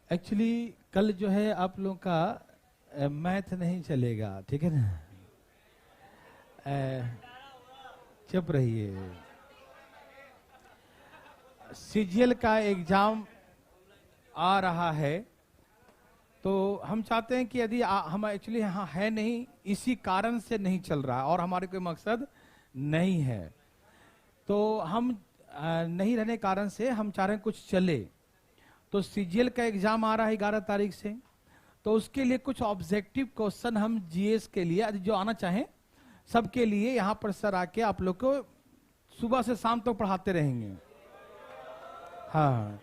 Actually कल जो है आप लोगों का मैथ नहीं चलेगा, ठीक है ना। चुप रहिए। सीजीएल का एग्जाम आ रहा है, तो हम चाहते हैं कि यदि हम एक्चुअली यहाँ है नहीं, इसी कारण से नहीं चल रहा और हमारे कोई मकसद नहीं है, तो हम नहीं रहने कारण से हम चाह रहे हैं कुछ चले। तो सीजीएल का एग्जाम आ रहा है 11 तारीख से, तो उसके लिए कुछ ऑब्जेक्टिव क्वेश्चन हम जीएस के लिए जो आना चाहें सबके लिए यहाँ पर सर आके आप लोग को सुबह से शाम तक पढ़ाते रहेंगे। हाँ,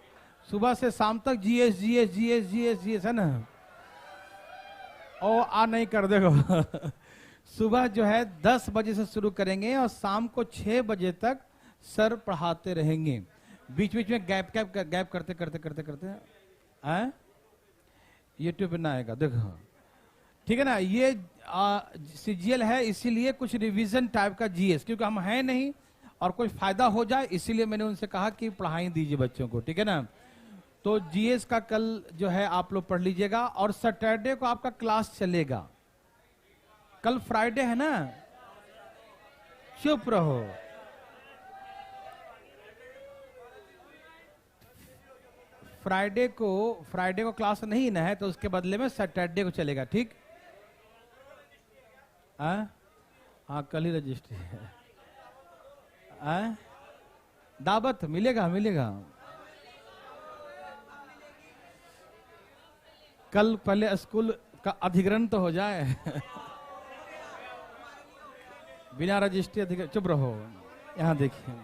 सुबह से शाम तक GS GS GS GS GS है ना। और नहीं कर देगा सुबह जो है 10 बजे से शुरू करेंगे और शाम को 6 बजे तक सर पढ़ाते रहेंगे। बीच बीच में गैप करते करते करते करते यूट्यूब पे ना आएगा, देखो ठीक है ना। ये सीजीएल है, इसीलिए कुछ रिवीजन टाइप का जीएस, क्योंकि हम हैं नहीं और कोई फायदा हो जाए, इसीलिए मैंने उनसे कहा कि पढ़ाई दीजिए बच्चों को, ठीक है ना। तो जीएस का कल जो है आप लोग पढ़ लीजिएगा और सैटरडे को आपका क्लास चलेगा। कल फ्राइडे है ना, चुप रहो। फ्राइडे को क्लास नहीं ना है, तो उसके बदले में सैटरडे को चलेगा, ठीक। हाँ कल ही रजिस्ट्री है। दावत मिलेगा मिलेगा। कल पहले स्कूल का अधिग्रहण तो हो जाए बिना रजिस्ट्री अधिग्रहण। चुप रहो, यहाँ देखिए।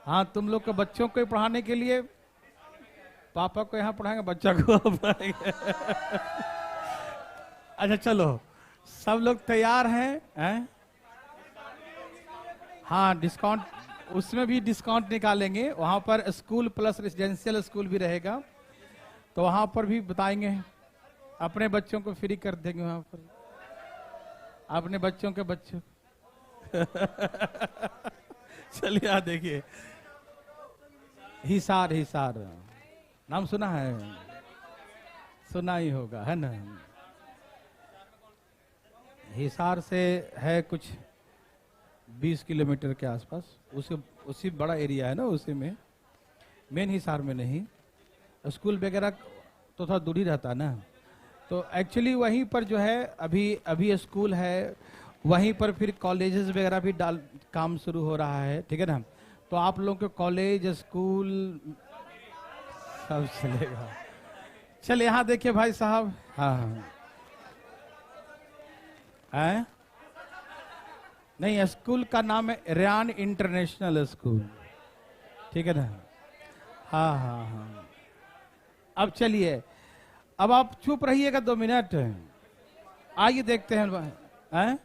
हाँ, तुम लोग के बच्चों को पढ़ाने के लिए पापा को यहाँ पढ़ाएंगे, बच्चा को पढ़ाएंगे अच्छा चलो, सब लोग तैयार हैं? हाँ, डिस्काउंट, उसमें भी डिस्काउंट निकालेंगे। वहां पर स्कूल प्लस रेजिडेंशियल स्कूल भी रहेगा, तो वहां पर भी बताएंगे। अपने बच्चों को फ्री कर देंगे वहां पर, अपने बच्चों के बच्चों चलिए आ देखिए, हिसार नाम सुना है, सुना ही होगा है ना। हिसार से है कुछ 20 किलोमीटर के आसपास, उसी बड़ा एरिया है ना, उसी में, मेन हिसार में नहीं। स्कूल वगैरह तो थोड़ा दूर ही रहता है ना, तो एक्चुअली वहीं पर जो है अभी स्कूल है, वहीं पर फिर कॉलेजेस वगैरह भी काम शुरू हो रहा है, ठीक है ना। तो आप लोगों के कॉलेज स्कूल सब चलेगा। चल यहाँ देखिए भाई साहब। हाँ है? नहीं, स्कूल का नाम है रेयान इंटरनेशनल स्कूल, ठीक है ना। हाँ। अब चलिए, अब आप चुप रहिएगा 2 मिनट। आइए देखते हैं।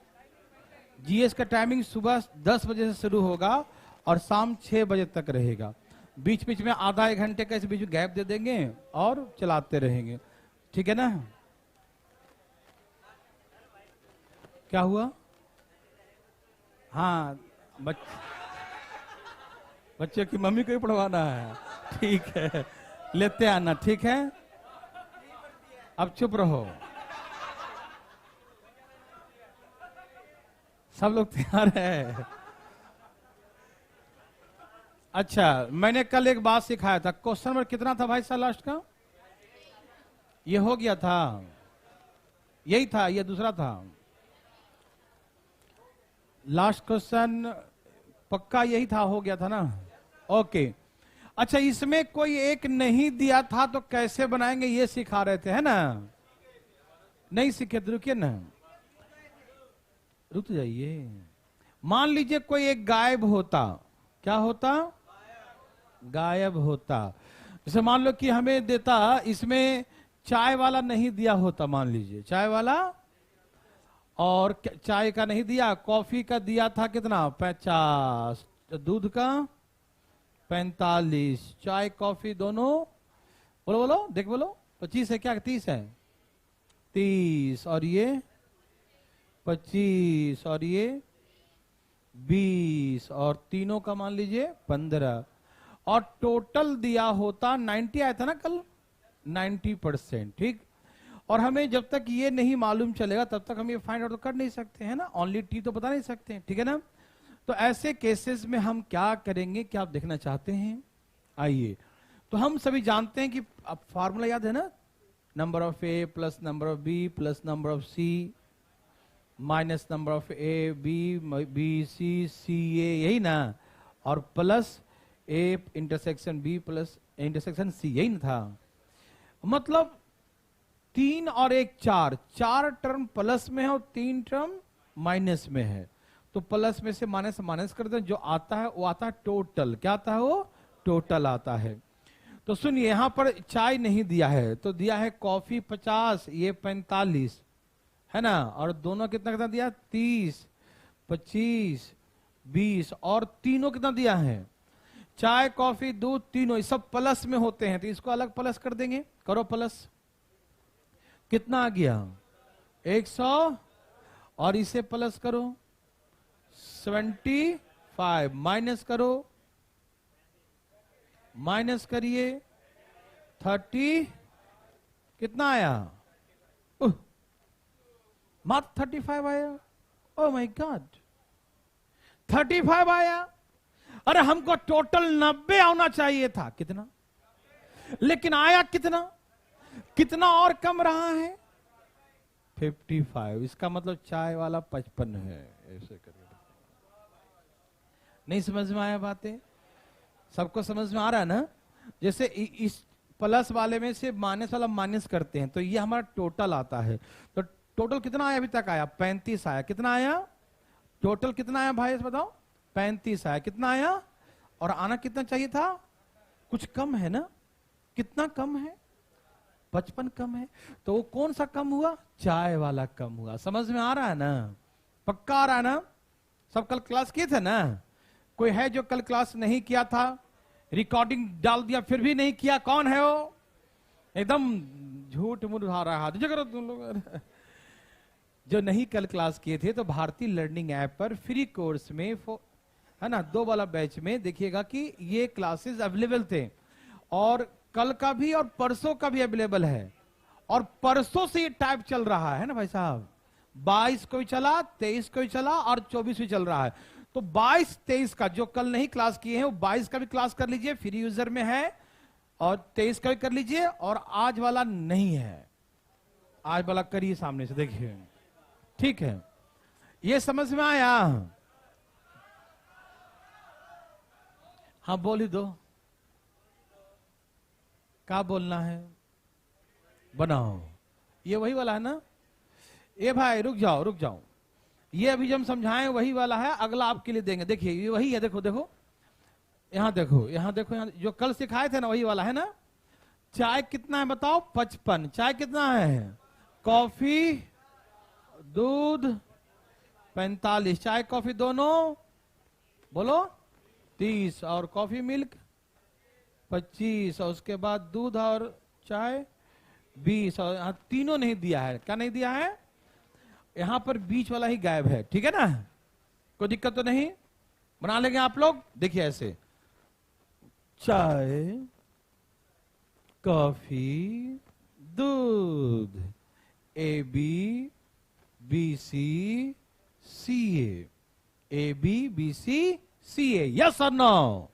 जीएस का टाइमिंग सुबह 10 बजे से शुरू होगा और शाम 6 बजे तक रहेगा। बीच बीच में आधा 1 घंटे का इस बीच में गैप दे देंगे और चलाते रहेंगे, ठीक है ना। क्या हुआ? हाँ, बच्चे की मम्मी को ही पढ़वाना है, ठीक है, लेते आना, ठीक है। अब चुप रहो, सब लोग तैयार है। अच्छा, मैंने कल एक बात सिखाया था। क्वेश्चन नंबर कितना था भाई साहब लास्ट का? ये हो गया था, यही था, ये दूसरा था। लास्ट क्वेश्चन पक्का यही था, हो गया था ना। ओके, अच्छा, इसमें कोई एक नहीं दिया था तो कैसे बनाएंगे ये सिखा रहे थे, है ना। नहीं सीखे तो रुकिए ना, रुक जाइए। मान लीजिए कोई एक गायब होता, क्या होता? गायब होता। जैसे मान लो कि हमें देता, इसमें चाय वाला नहीं दिया होता, मान लीजिए चाय वाला, और चाय का नहीं दिया, कॉफी का दिया था कितना? 50, दूध का 45, चाय कॉफी दोनों, बोलो देख बोलो, 25 है क्या 30 है? 30, और ये 25, और ये 20, और तीनों का मान लीजिए 15, और टोटल दिया होता 90 आया था ना कल, 90%, ठीक। और हमें जब तक ये नहीं मालूम चलेगा तब तक हम ये फाइंड आउट कर नहीं सकते हैं ना, ओनली टी तो बता नहीं सकते हैं, ठीक है ना। तो ऐसे केसेस में हम क्या करेंगे, क्या आप देखना चाहते हैं? आइए, तो हम सभी जानते हैं कि अब फार्मूला याद है ना, number of A plus number of B plus number of C minus number of A B C A, यही ना, और plus A intersection B plus intersection C, यही ना था। मतलब 3 और 1 4, 4 टर्म प्लस में है और 3 टर्म माइनस में है, तो प्लस में से माइनस माइनस कर दो, जो आता है वो आता है टोटल। क्या आता है? वो टोटल आता है। तो सुनिए, यहां पर चाय नहीं दिया है, तो दिया है कॉफी 50, ये 45 है ना, और दोनों कितना कितना दिया? 30, 25, 20, और तीनों कितना दिया है? चाय कॉफी दूध तीनों, ये सब प्लस में होते हैं, तो इसको अलग प्लस कर देंगे। करो प्लस, कितना आ गया? 100, और इसे प्लस करो 75, माइनस करो, माइनस करिए 30, कितना आया? मात्र 35 आया। ओ माय गॉड, 35 आया। अरे हमको टोटल 90 आना चाहिए था, कितना? लेकिन आया कितना? कितना और कम रहा है? 55। इसका मतलब चाय वाला 55 है। ऐसे करके नहीं समझ में आया बातें? सबको समझ में आ रहा है ना? जैसे इस प्लस वाले में से माइनस वाला माइनस करते हैं तो ये हमारा टोटल आता है। तो टोटल कितना आया? अभी तक आया 35 आया। कितना आया टोटल? कितना आया भाई बताओ? 35 आया। कितना आया? और आना कितना चाहिए था? कुछ कम है ना? कितना कम है? 55 कम है। तो वो कौन सा कम हुआ? चाय वाला कम हुआ। समझ में आ रहा है ना? पक्का आ रहा है ना? सब कल क्लास किए थे ना? कोई है जो कल क्लास नहीं किया था? रिकॉर्डिंग डाल दिया फिर भी नहीं किया? कौन है वो? एकदम झूठ मूठ उठा रहा है, हाथ करो तुम लोग। जो नहीं कल क्लास किए थे तो भारतीय लर्निंग ऐप पर फ्री कोर्स में है ना 2 वाला बैच में देखिएगा कि ये क्लासेस अवेलेबल थे, और कल का भी और परसों का भी अवेलेबल है। और परसों से ये टाइप चल रहा है ना भाई साहब, 22 को भी चला, 23 को भी चला और 24 भी चल रहा है। तो 22 23 का जो कल नहीं क्लास किए हैं वो 22 का भी क्लास कर लीजिए, फ्री यूजर में है, और 23 का भी कर लीजिए, और आज वाला नहीं है। आज वाला करिए सामने से, देखिए, ठीक है? ये समझ में आया? हाँ बोल ही दो, क्या बोलना है? बनाओ। ये वही वाला है ना? ये भाई रुक जाओ रुक जाओ, ये अभी जो हम समझाएं वही वाला है, अगला आपके लिए देंगे। देखिए ये वही है, देखो देखो यहां देखो, यहां देखो, यहां जो कल सिखाए थे ना वही वाला है ना। चाय कितना है बताओ? 55। चाय कितना है? कॉफी दूध 45। चाय कॉफी दोनों बोलो 30, और कॉफी मिल्क 25, और उसके बाद दूध और चाय 20, और यहां तीनों नहीं दिया है। क्या नहीं दिया है? यहां पर बीच वाला ही गायब है, ठीक है ना? कोई दिक्कत तो नहीं? बना लेंगे आप लोग। देखिए ऐसे, चाय कॉफी दूध, A B C C A B C C A. Yes और नो?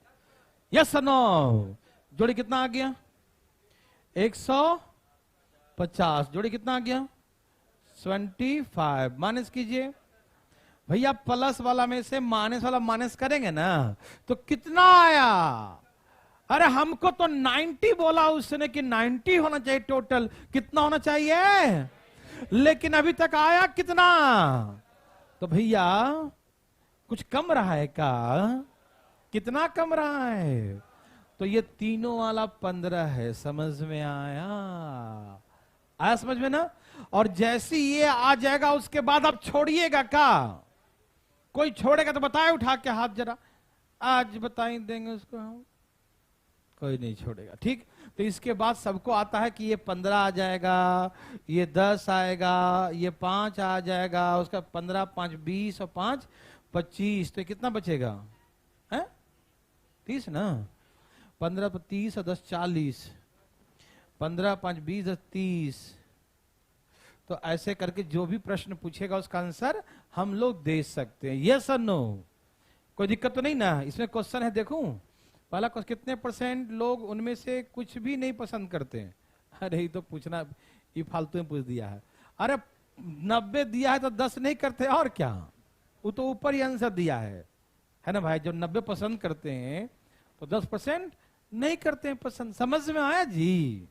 यस और नो? जोड़ी कितना आ गया? 150। जोड़ी कितना आ गया? 25। माइनस कीजिए भैया, प्लस वाला में से माइनस वाला माइनस करेंगे ना तो कितना आया? अरे हमको तो 90 बोला उसने कि 90 होना चाहिए टोटल। कितना होना चाहिए? लेकिन अभी तक आया कितना? तो भैया कुछ कम रहा है क्या? कितना कम रहा है? तो ये तीनों वाला 15 है। समझ में आया? आया समझ में ना? और जैसे ये आ जाएगा उसके बाद आप छोड़िएगा क्या? कोई छोड़ेगा तो बताए उठा के हाथ जरा, आज बताई देंगे उसको हम। कोई नहीं छोड़ेगा, ठीक? तो इसके बाद सबको आता है कि ये 15 आ जाएगा, ये 10 आएगा, ये 5 आ जाएगा, उसका 15 5 20 और 5 25। तो कितना बचेगा? है 30 ना? 15 पर 30 और 10 40। 15 5 20 30। तो ऐसे करके जो भी प्रश्न पूछेगा उसका आंसर हम लोग दे सकते हैं। यस और नो? कोई दिक्कत तो नहीं ना? इसमें क्वेश्चन है, देखूं पहला क्वेश्चन, कितने % लोग उनमें से कुछ भी नहीं पसंद करते हैं? अरे ये तो पूछना, ये फालतू में पूछ दिया है। अरे 90 दिया है तो 10 नहीं करते और क्या? वो तो ऊपर ही आंसर दिया है ना भाई? जब 90 पसंद करते हैं तो 10% नहीं करते हैं पसंद। समझ में आया जी?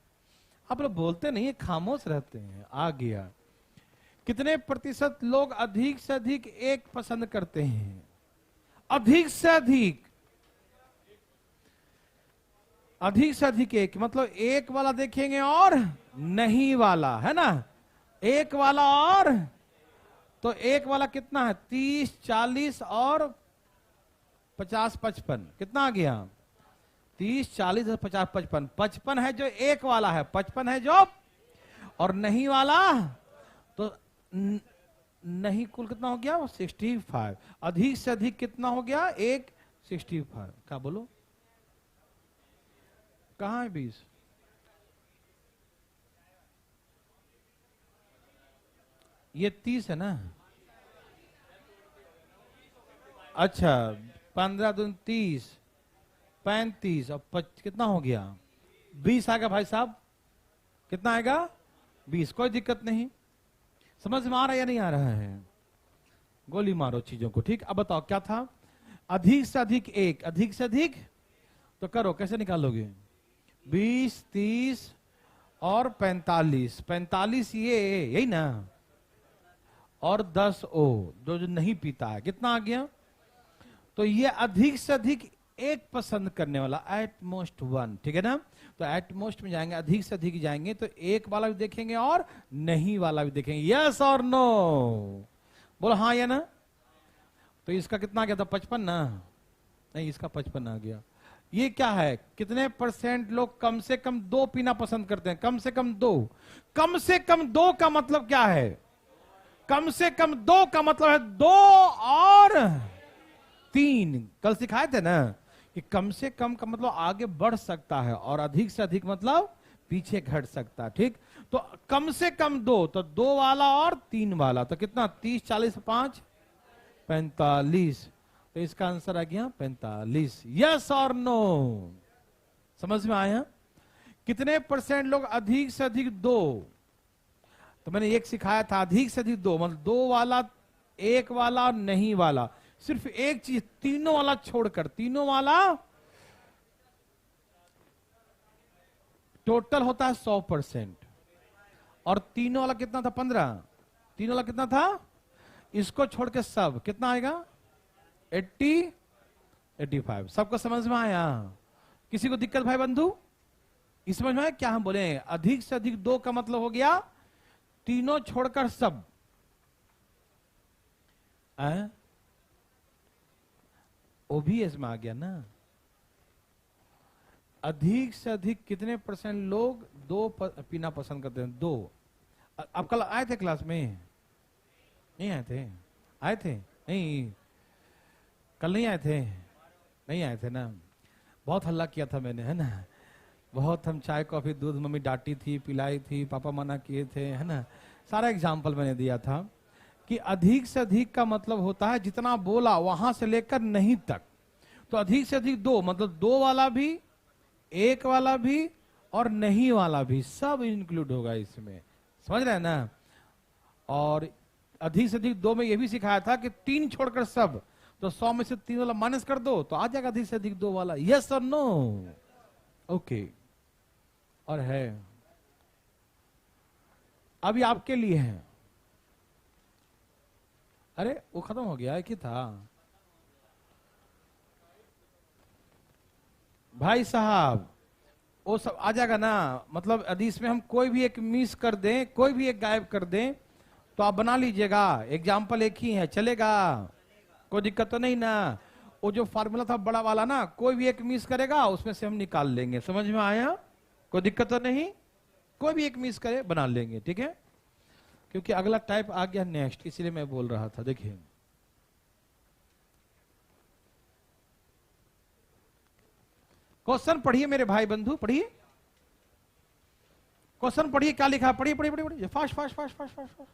आप लोग बोलते नहीं है, खामोश रहते हैं। आ गया। कितने % लोग अधिक से अधिक एक पसंद करते हैं? अधिक से अधिक, अधिक से अधिक एक मतलब एक वाला देखेंगे और नहीं वाला, है ना? एक वाला और, तो एक वाला कितना है? 30 40 और 50 55। कितना आ गया? 30 40 और 50 55। 55 है जो एक वाला है, 55 है जो, और नहीं वाला तो नहीं, कुल कितना हो गया? 65। अधिक से अधिक कितना हो गया? एक 65। क्या बोलो? कहां है 20? ये 30 है ना? अच्छा, 15 दूनी 30, 35 और कितना हो गया? 20 आएगा भाई साहब। कितना आएगा? 20। कोई दिक्कत नहीं। समझ में आ रहा है या नहीं आ रहा है? गोली मारो चीजों को। ठीक, अब बताओ क्या था? अधिक से अधिक एक, अधिक से अधिक तो करो, कैसे निकालोगे? 20 30 और 45। 45 ये यही ना, और 10 ओ जो नहीं पीता है। कितना आ गया? तो ये अधिक से अधिक एक पसंद करने वाला, एट मोस्ट 1। ठीक है ना? तो एट मोस्ट में जाएंगे, अधिक से अधिक जाएंगे तो एक वाला भी देखेंगे और नहीं वाला भी देखेंगे। यस और नो? बोलो हाँ या ना? तो इसका कितना आ गया था? 55 ना? नहीं, इसका 55 आ गया। ये क्या है? कितने % लोग कम से कम 2 पीना पसंद करते हैं? कम से कम 2। कम से कम 2 का मतलब क्या है? कम से कम 2 का मतलब है 2 और 3। कल सिखाए थे ना कि कम से कम का मतलब आगे बढ़ सकता है और अधिक से अधिक मतलब पीछे घट सकता है। ठीक, तो कम से कम 2, तो 2 वाला और 3 वाला, तो कितना? 30 40 5 45। तो इसका आंसर आ गया 45। यस और नो? समझ में आया? कितने % लोग अधिक से अधिक 2? तो मैंने एक सिखाया था, अधिक से अधिक 2 मतलब 2 वाला, एक वाला और नहीं वाला। सिर्फ एक चीज, तीनों वाला छोड़कर, तीनों वाला टोटल होता है 100%। और तीनों वाला कितना था? 15। तीनों वाला कितना था? इसको छोड़ के सब कितना आएगा? 80 85। सबको समझ में आया? किसी को दिक्कत भाई बंधु? इस समझ में आया क्या हम बोले? अधिक से अधिक 2 का मतलब हो गया तीनों छोड़कर सब। ओबीएस में आ गया ना? अधिक से अधिक कितने % लोग 2 पीना पसंद करते हैं? 2। आप कल आए थे क्लास में? नहीं आए थे? आए थे? नहीं, कल नहीं आए थे? नहीं आए थे ना? बहुत हल्ला किया था मैंने, है ना? बहुत हम चाय कॉफी दूध, मम्मी डांटी थी, पिलाई थी, पापा मना किए थे, है ना? सारा एग्जाम्पल मैंने दिया था कि अधिक से अधिक का मतलब होता है जितना बोला वहां से लेकर नहीं तक। तो अधिक से अधिक 2 मतलब 2 वाला भी, एक वाला भी और नहीं वाला भी, सब इंक्लूड होगा इसमें। समझ रहे हैं ना? और अधिक से अधिक 2 में यह भी सिखाया था कि 3 छोड़कर सब, तो 100 में से 3 वाला माइनस कर दो तो आ जाएगा अधिक से अधिक 2 वाला। यस और नो? ओके। और है अभी आपके लिए है। अरे वो खत्म हो गया है कि था? भाई साहब वो सब आ जाएगा ना? मतलब यदि इसमें हम कोई भी एक मिस कर दें, कोई भी एक गायब कर दें, तो आप बना लीजिएगा। एग्जाम्पल एक ही है, चलेगा? कोई दिक्कत तो नहीं ना? वो जो फार्मूला था बड़ा वाला ना, कोई भी एक मिस करेगा उसमें से हम निकाल लेंगे। समझ में आया? कोई दिक्कत तो नहीं? कोई भी एक मिस करे बना लेंगे। ठीक है? क्योंकि अगला टाइप आ गया नेक्स्ट, इसलिए मैं बोल रहा था। देखिए क्वेश्चन पढ़िए मेरे भाई बंधु, पढ़िए। क्वेश्चन पढ़िए, क्या लिखा है, पढ़िए पढ़िए पढ़िए पढ़िए, fast fast fast fast fast fast,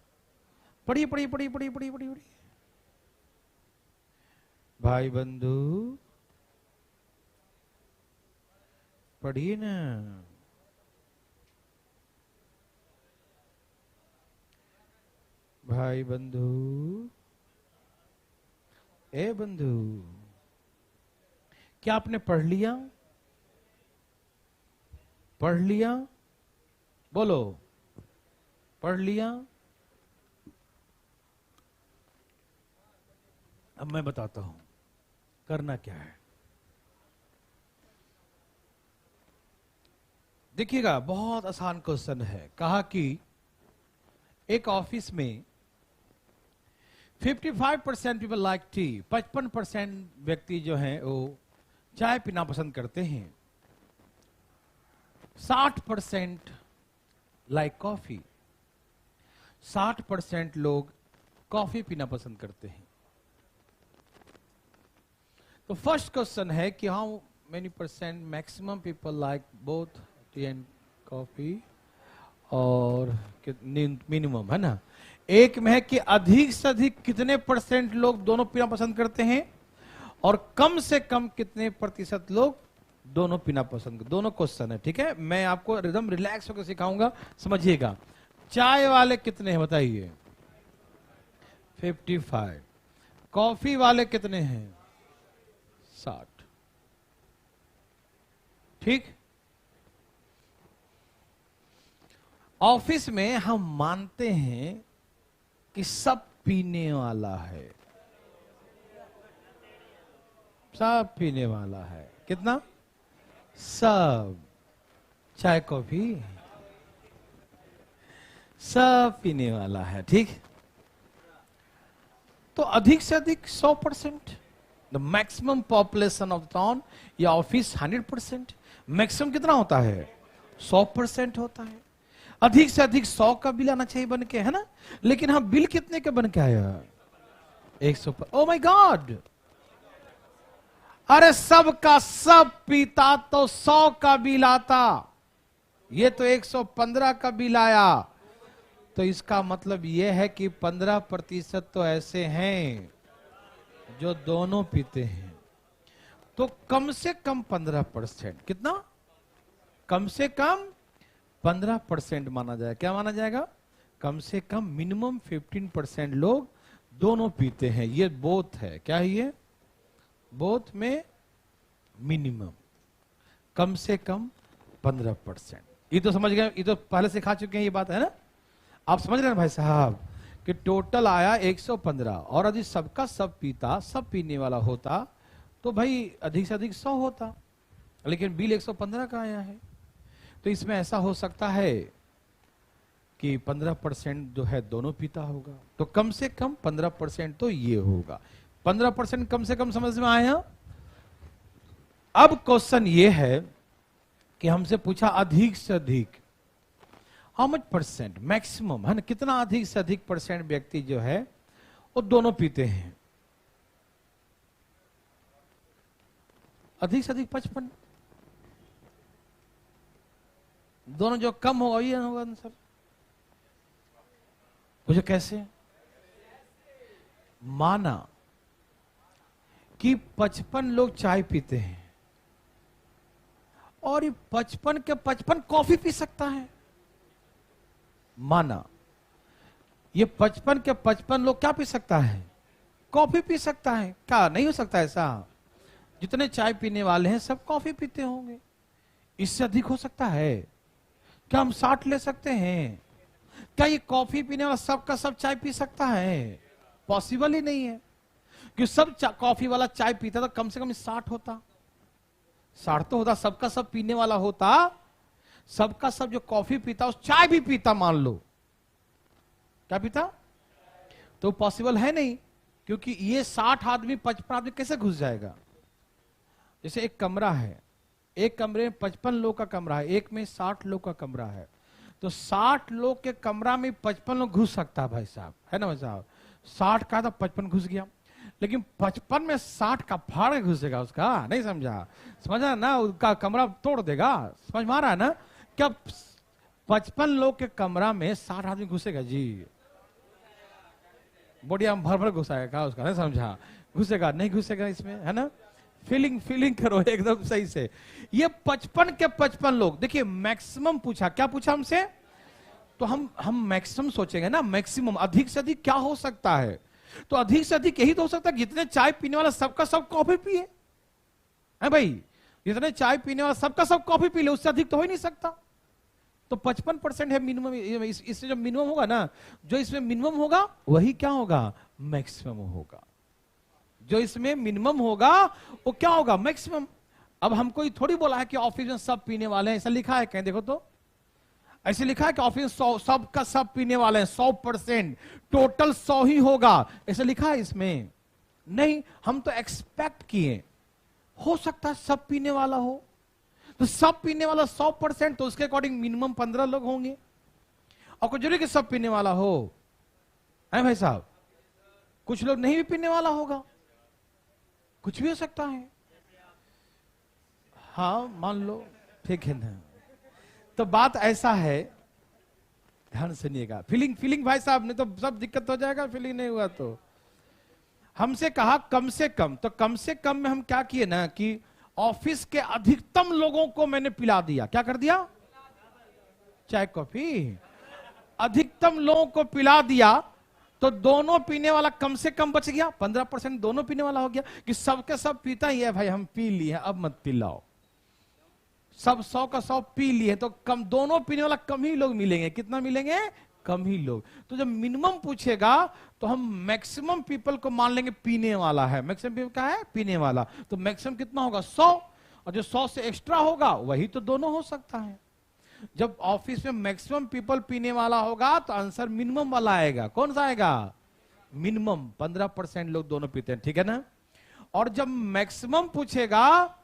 पढ़िए पढ़िए पढ़िए पढ़िए पढ़िए पढ़िए पढ़िए। भाई बंधु पढ़िए ना। भाई बंधु, ए बंधु, क्या आपने पढ़ लिया? पढ़ लिया? बोलो, पढ़ लिया? अब मैं बताता हूं करना क्या है। देखिएगा, बहुत आसान क्वेश्चन है। कहा कि एक ऑफिस में 55% पीपल लाइक टी, 55% व्यक्ति जो हैं वो चाय पीना पसंद करते हैं, 60% लाइक कॉफी, 60% लोग कॉफी पीना पसंद करते हैं। तो फर्स्ट क्वेश्चन है कि how many percent maximum people like both T and coffee, और मिनिमम है ना। एक में है कि अधिक से अधिक कितने परसेंट लोग दोनों पीना पसंद करते हैं, और कम से कम कितने प्रतिशत लोग दोनों पीना पसंद करते। दोनों क्वेश्चन है, ठीक है। मैं आपको एकदम रिलैक्स होकर सिखाऊंगा, समझिएगा। चाय वाले कितने हैं बताइए? 55। कॉफी वाले कितने हैं? 60। ठीक। ऑफिस में हम मानते हैं कि सब पीने वाला है, सब पीने वाला है। कितना? सब। चाय कॉफी सब पीने वाला है, ठीक। तो अधिक से अधिक 100%, the maximum population of town या ऑफिस 100%। मैक्सिमम कितना होता है? 100% होता है। अधिक से अधिक 100 का बिल आना चाहिए बन के, है ना। लेकिन हम बिल कितने का बन के आया? 100। ओ माय गॉड, अरे सब का सब पीता तो 100 का बिल आता, ये तो 115 का बिल आया। तो इसका मतलब यह है कि 15% तो ऐसे हैं जो दोनों पीते हैं। तो कम से कम 15%, कितना? कम से कम 15% माना जाए। क्या माना जाएगा? कम से कम मिनिमम 15% लोग दोनों पीते हैं। ये बोथ है, क्या है ये? बोथ में मिनिमम कम से कम 15%। ये तो समझ गए, ये तो पहले सिखा चुके हैं, ये बात है ना। आप समझ रहे हैं भाई साहब कि टोटल आया 115, और यदि सबका सब पीता, सब पीने वाला होता तो भाई अधिक से अधिक 100 होता, लेकिन बिल 115 का आया है। तो इसमें ऐसा हो सकता है कि 15% जो है दोनों पीता होगा। तो कम से कम 15% तो ये होगा। 15% कम से कम समझ में आया। अब क्वेश्चन ये है कि हमसे पूछा अधिक से अधिक, हाउ मच परसेंट मैक्सिमम, है ना, कितना अधिक से अधिक परसेंट व्यक्ति जो है वो दोनों पीते हैं? अधिक से अधिक 55। दोनों जो कम होगा ये होगा आंसर। मुझे कैसे? माना कि 55 लोग चाय पीते हैं और ये 55 के 55 कॉफी पी सकता है। माना ये 55 के 55 लोग क्या पी सकता है? कॉफी पी सकता है। क्या नहीं हो सकता ऐसा? जितने चाय पीने वाले हैं सब कॉफी पीते होंगे। इससे अधिक हो सकता है? क्या हम 60 ले सकते हैं? क्या ये कॉफी पीने वाला सबका सब चाय पी सकता है? पॉसिबल ही नहीं है। कि सब कॉफी वाला चाय पीता तो कम से कम 60 होता। 60 तो होता, सबका सब पीने वाला होता, सबका सब जो कॉफी पीता उस चाय भी पीता, मान लो क्या पीता, तो पॉसिबल है नहीं। क्योंकि ये 60 आदमी 55 आदमी कैसे घुस जाएगा? जैसे एक कमरा है, एक कमरे में 55 लोग का कमरा है, एक में 60 लोग का कमरा है, तो 60 लोग के कमरा में 55 लोग घुस सकता है भाई साहब, है ना भाई साहब। 60 का था 55 घुस गया, लेकिन 55 में 60 का फाड़ घुसेगा उसका, नहीं समझा? समझा ना, उसका कमरा तोड़ देगा। समझ में आ रहा है ना? क्या 55 लोग के कमरा में 60 आदमी घुसेगा जी? बढ़िया भर भर घुसाएगा क्या उसका, नहीं समझा? घुसेगा नहीं घुसेगा इसमें, है ना? फीलिंग फीलिंग करो एकदम सही से। ये 55 के 55 लोग, देखिए मैक्सिमम पूछा, क्या पूछा हमसे? तो हम मैक्सिमम सोचेंगे ना, मैक्सिमम अधिक से अधिक क्या हो सकता है? तो अधिक से अधिक यही तो हो सकता है जितने चाय पीने वाला सबका सब कॉफी पिए, है भाई? जितने चाय पीने वाला सबका सब कॉफी पी ले, उससे अधिक तो हो ही नहीं सकता। तो 55% है मिनिमम। इससे जो मिनिमम होगा ना, जो इसमें मिनिमम होगा वही क्या होगा? मैक्सिमम होगा। जो इसमें मिनिमम होगा वो क्या होगा? मैक्सिमम। अब हमको थोड़ी बोला है कि ऑफिस में सब पीने वाले हैं, ऐसा लिखा है कहीं? देखो तो, ऐसे लिखा है कि ऑफिस सब का सब पीने वाले हैं, 100%, टोटल 100 ही होगा, ऐसा लिखा है इसमें? नहीं, हम तो एक्सपेक्ट किए, हो सकता है सब पीने वाला हो। तो सब पीने वाला 100%, तो उसके अकॉर्डिंग मिनिमम 15 लोग होंगे। और कुछ जरूरी कि सब पीने वाला हो, है भाई साहब? कुछ लोग नहीं भी पीने वाला होगा, कुछ भी हो सकता है। हाँ मान लो, ठीक है ना? तो बात ऐसा है, ध्यान सुनिएगा। फीलिंग फीलिंग भाई साहब, नहीं तो सब दिक्कत हो जाएगा, फीलिंग नहीं हुआ तो। हमसे कहा कम से कम, तो कम से कम में हम क्या किए ना कि ऑफिस के अधिकतम लोगों को मैंने पिला दिया। क्या कर दिया? चाय कॉफी अधिकतम लोगों को पिला दिया। तो दोनों पीने वाला कम से कम बच गया, 15% दोनों पीने वाला हो गया कि सबके सब पीता ही है भाई, हम पी लिए, अब मत पिलाओ। सब 100 का 100 पी लिए, तो कम, दोनों पीने वाला कम ही लोग मिलेंगे। कितना मिलेंगे? कम ही लोग। तो जब मिनिमम पूछेगा तो हम मैक्सिमम पीपल को मान लेंगे पीने वाला है। मैक्सिमम पीपल क्या है? पीने वाला। तो मैक्सिमम कितना होगा? 100। और जो 100 से एक्स्ट्रा होगा वही तो दोनों हो सकता है। जब ऑफिस में मैक्सिमम पीपल पीने वाला होगा तो आंसर मिनिमम वाला आएगा। कौन सा आएगा? मिनिमम। 15% लोग दोनों पीते हैं, ठीक है ना? और जब मैक्सिमम पूछेगा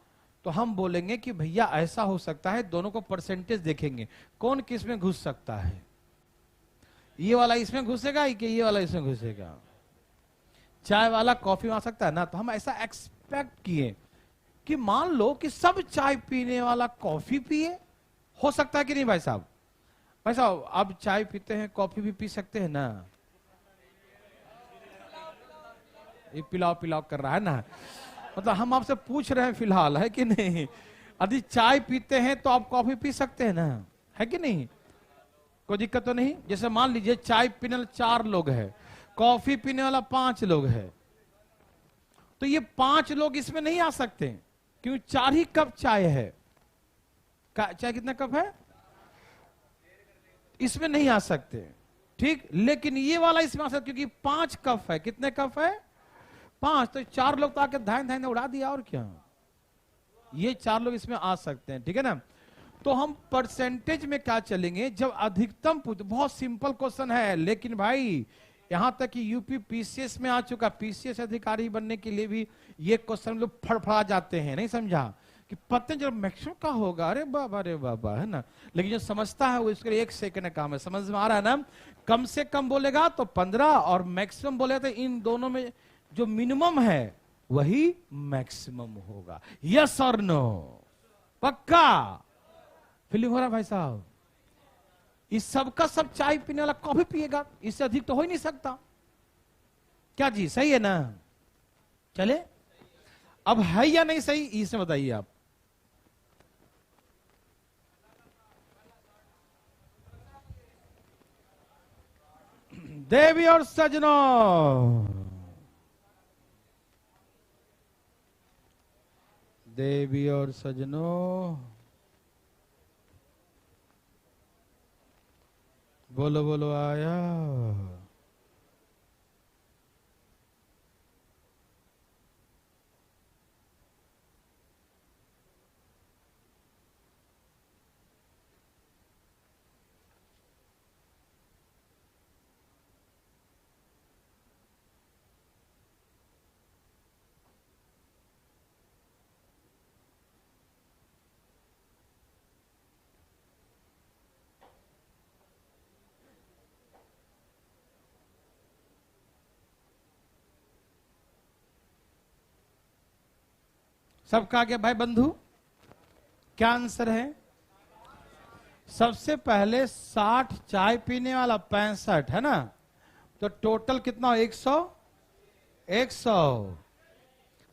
तो हम बोलेंगे कि भैया ऐसा हो सकता है, दोनों को परसेंटेज देखेंगे, कौन किस में घुस सकता है। ये वाला इसमें घुसेगा कि ये वाला इसमें घुसेगा? चाय वाला कॉफी में आ सकता है ना? तो हम ऐसा एक्सपेक्ट किए कि मान लो कि सब चाय पीने वाला कॉफी पिए, हो सकता है कि नहीं भाई साहब? भाई साहब आप चाय पीते हैं, कॉफी भी पी सकते हैं ना? ये पिलाओ पिलाओ कर रहा है ना, मतलब हम आपसे पूछ रहे हैं फिलहाल, है कि नहीं? यदि चाय पीते हैं तो आप कॉफी पी सकते हैं ना, है कि नहीं? कोई दिक्कत तो नहीं। जैसे मान लीजिए चाय पीने वाले 4 लोग हैं, कॉफी पीने वाला 5 लोग है, तो ये 5 लोग इसमें नहीं आ सकते क्योंकि 4 ही कप चाय है। चाय कितना कप है? इसमें नहीं आ सकते, ठीक। लेकिन ये वाला इसमें आ सकता क्योंकि 5 कप है। कितने कप है? 5। तो 4 लोग तो आके धाइन धाइन उड़ा दिया, और क्या? ये 4 लोग इसमें आ सकते हैं, ठीक है ना? तो हम परसेंटेज में क्या चलेंगे? जब अधिकतम बहुत सिंपल क्वेश्चन है, लेकिन भाई यहां तक कि यूपी पीसीएस में आ चुका। पीसीएस अधिकारी बनने के लिए भी ये क्वेश्चन लोग फड़फड़ा जाते हैं, नहीं समझा? कि पता जब मैक्सिमम का होगा, अरे बाबा, है ना? लेकिन जो समझता है वो इसके लिए 1 सेकंड का काम है। समझ में आ रहा है ना? कम से कम बोलेगा तो 15 और मैक्सिमम बोलेगा तो इन दोनों में जो मिनिमम है वही मैक्सिमम होगा। यस और नो? पक्का? फीलिंग हो रहा भाई साहब? इस सब का सब चाय पीने वाला कॉफी पिएगा, इससे अधिक तो हो ही नहीं सकता। क्या जी, सही है ना? चले, अब है या नहीं सही, इसे बताइए आप। देवी और सजनों, देवी और सजनों, बोलो बोलो आया। सबका आगे भाई बंधु, क्या आंसर है? सबसे पहले 60 चाय पीने वाला 65 है ना, तो टोटल कितना 100 100।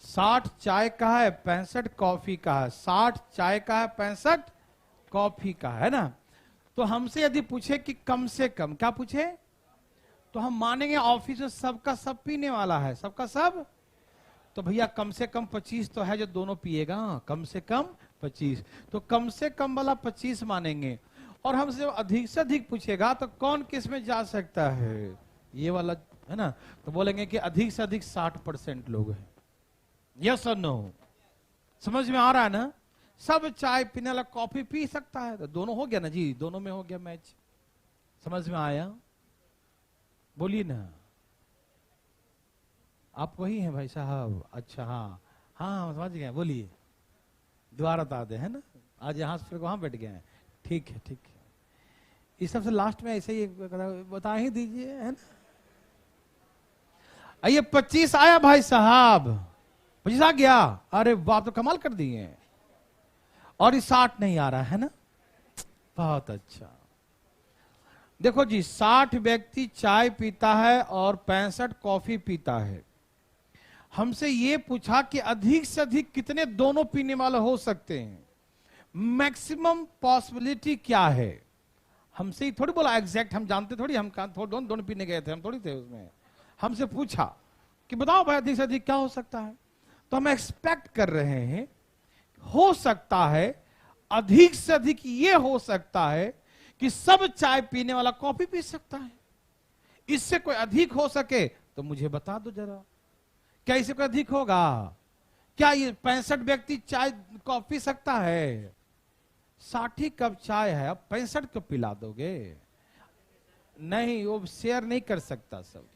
60 चाय का है 65 कॉफी का है, 60 चाय का है 65 कॉफी का है ना। तो हमसे यदि पूछे कि कम से कम, क्या पूछे, तो हम मानेंगे ऑफिस में सबका सब पीने वाला है, सबका सब। तो भैया कम से कम 25 तो है जो दोनों पिएगा, कम से कम 25, तो कम से कम वाला 25 मानेंगे। और हमसे अधिक से अधिक पूछेगा तो कौन किस में जा सकता है, ये वाला है ना, तो बोलेंगे कि अधिक से अधिक 60% लोग हैं। यस और नो, समझ में आ रहा है ना। सब चाय पीने वाला कॉफी पी सकता है, तो दोनों हो गया ना जी, दोनों में हो गया मैच। समझ में आया, बोलिए ना। आप वही हैं भाई साहब, अच्छा हाँ हाँ समझ गए, बोलिए। दोबारा बता दे, है ना, आज यहाँ से फिर वहां बैठ गए हैं। ठीक है ठीक है, इस सबसे लास्ट में ऐसे ही बता ही दीजिए, है ना। आइए 25 आया भाई साहब, 25 आ गया, अरे बाप तो कमाल कर दिए। और ये 60 नहीं आ रहा है ना, बहुत अच्छा। देखो जी 60 व्यक्ति चाय पीता है और 65 कॉफी पीता है। हमसे ये पूछा कि अधिक से अधिक कितने दोनों पीने वाले हो सकते हैं, मैक्सिमम पॉसिबिलिटी क्या है। हमसे ही थोड़ी बोला एग्जैक्ट, हम जानते थोड़ी, हम दोनों पीने गए थे, हम थोड़ी थे उसमें। हमसे पूछा कि बताओ भाई अधिक से अधिक क्या हो सकता है, तो हम एक्सपेक्ट कर रहे हैं हो सकता है अधिक से अधिक ये हो सकता है कि सब चाय पीने वाला कॉफी पी सकता है। इससे कोई अधिक हो सके तो मुझे बता दो जरा, क्या इससे कोई अधिक होगा? क्या ये 65 व्यक्ति चाय कॉफी पी सकता है? 60 कप चाय है, अब 65 कप पिला दोगे? नहीं, वो शेयर नहीं कर सकता, सब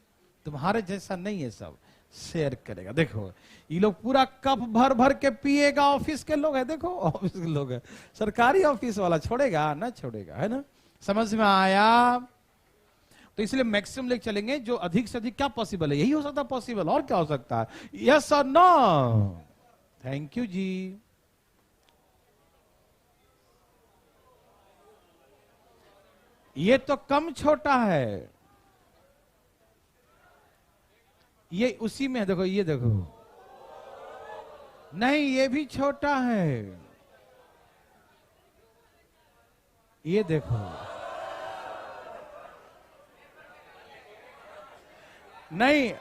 तुम्हारे जैसा नहीं है, सब शेयर करेगा। देखो ये लोग पूरा कप भर भर के पिएगा, ऑफिस के लोग है, देखो ऑफिस के लोग है, सरकारी ऑफिस वाला छोड़ेगा ना, छोड़ेगा, है ना। समझ में आया? तो इसलिए मैक्सिमम लेके चलेंगे, जो अधिक से अधिक क्या पॉसिबल है, यही हो सकता है पॉसिबल, और क्या हो सकता है? यस और नो? थैंक यू जी। ये तो कम छोटा है, ये उसी में है, देखो ये देखो, नहीं ये भी छोटा है, ये देखो, नहीं,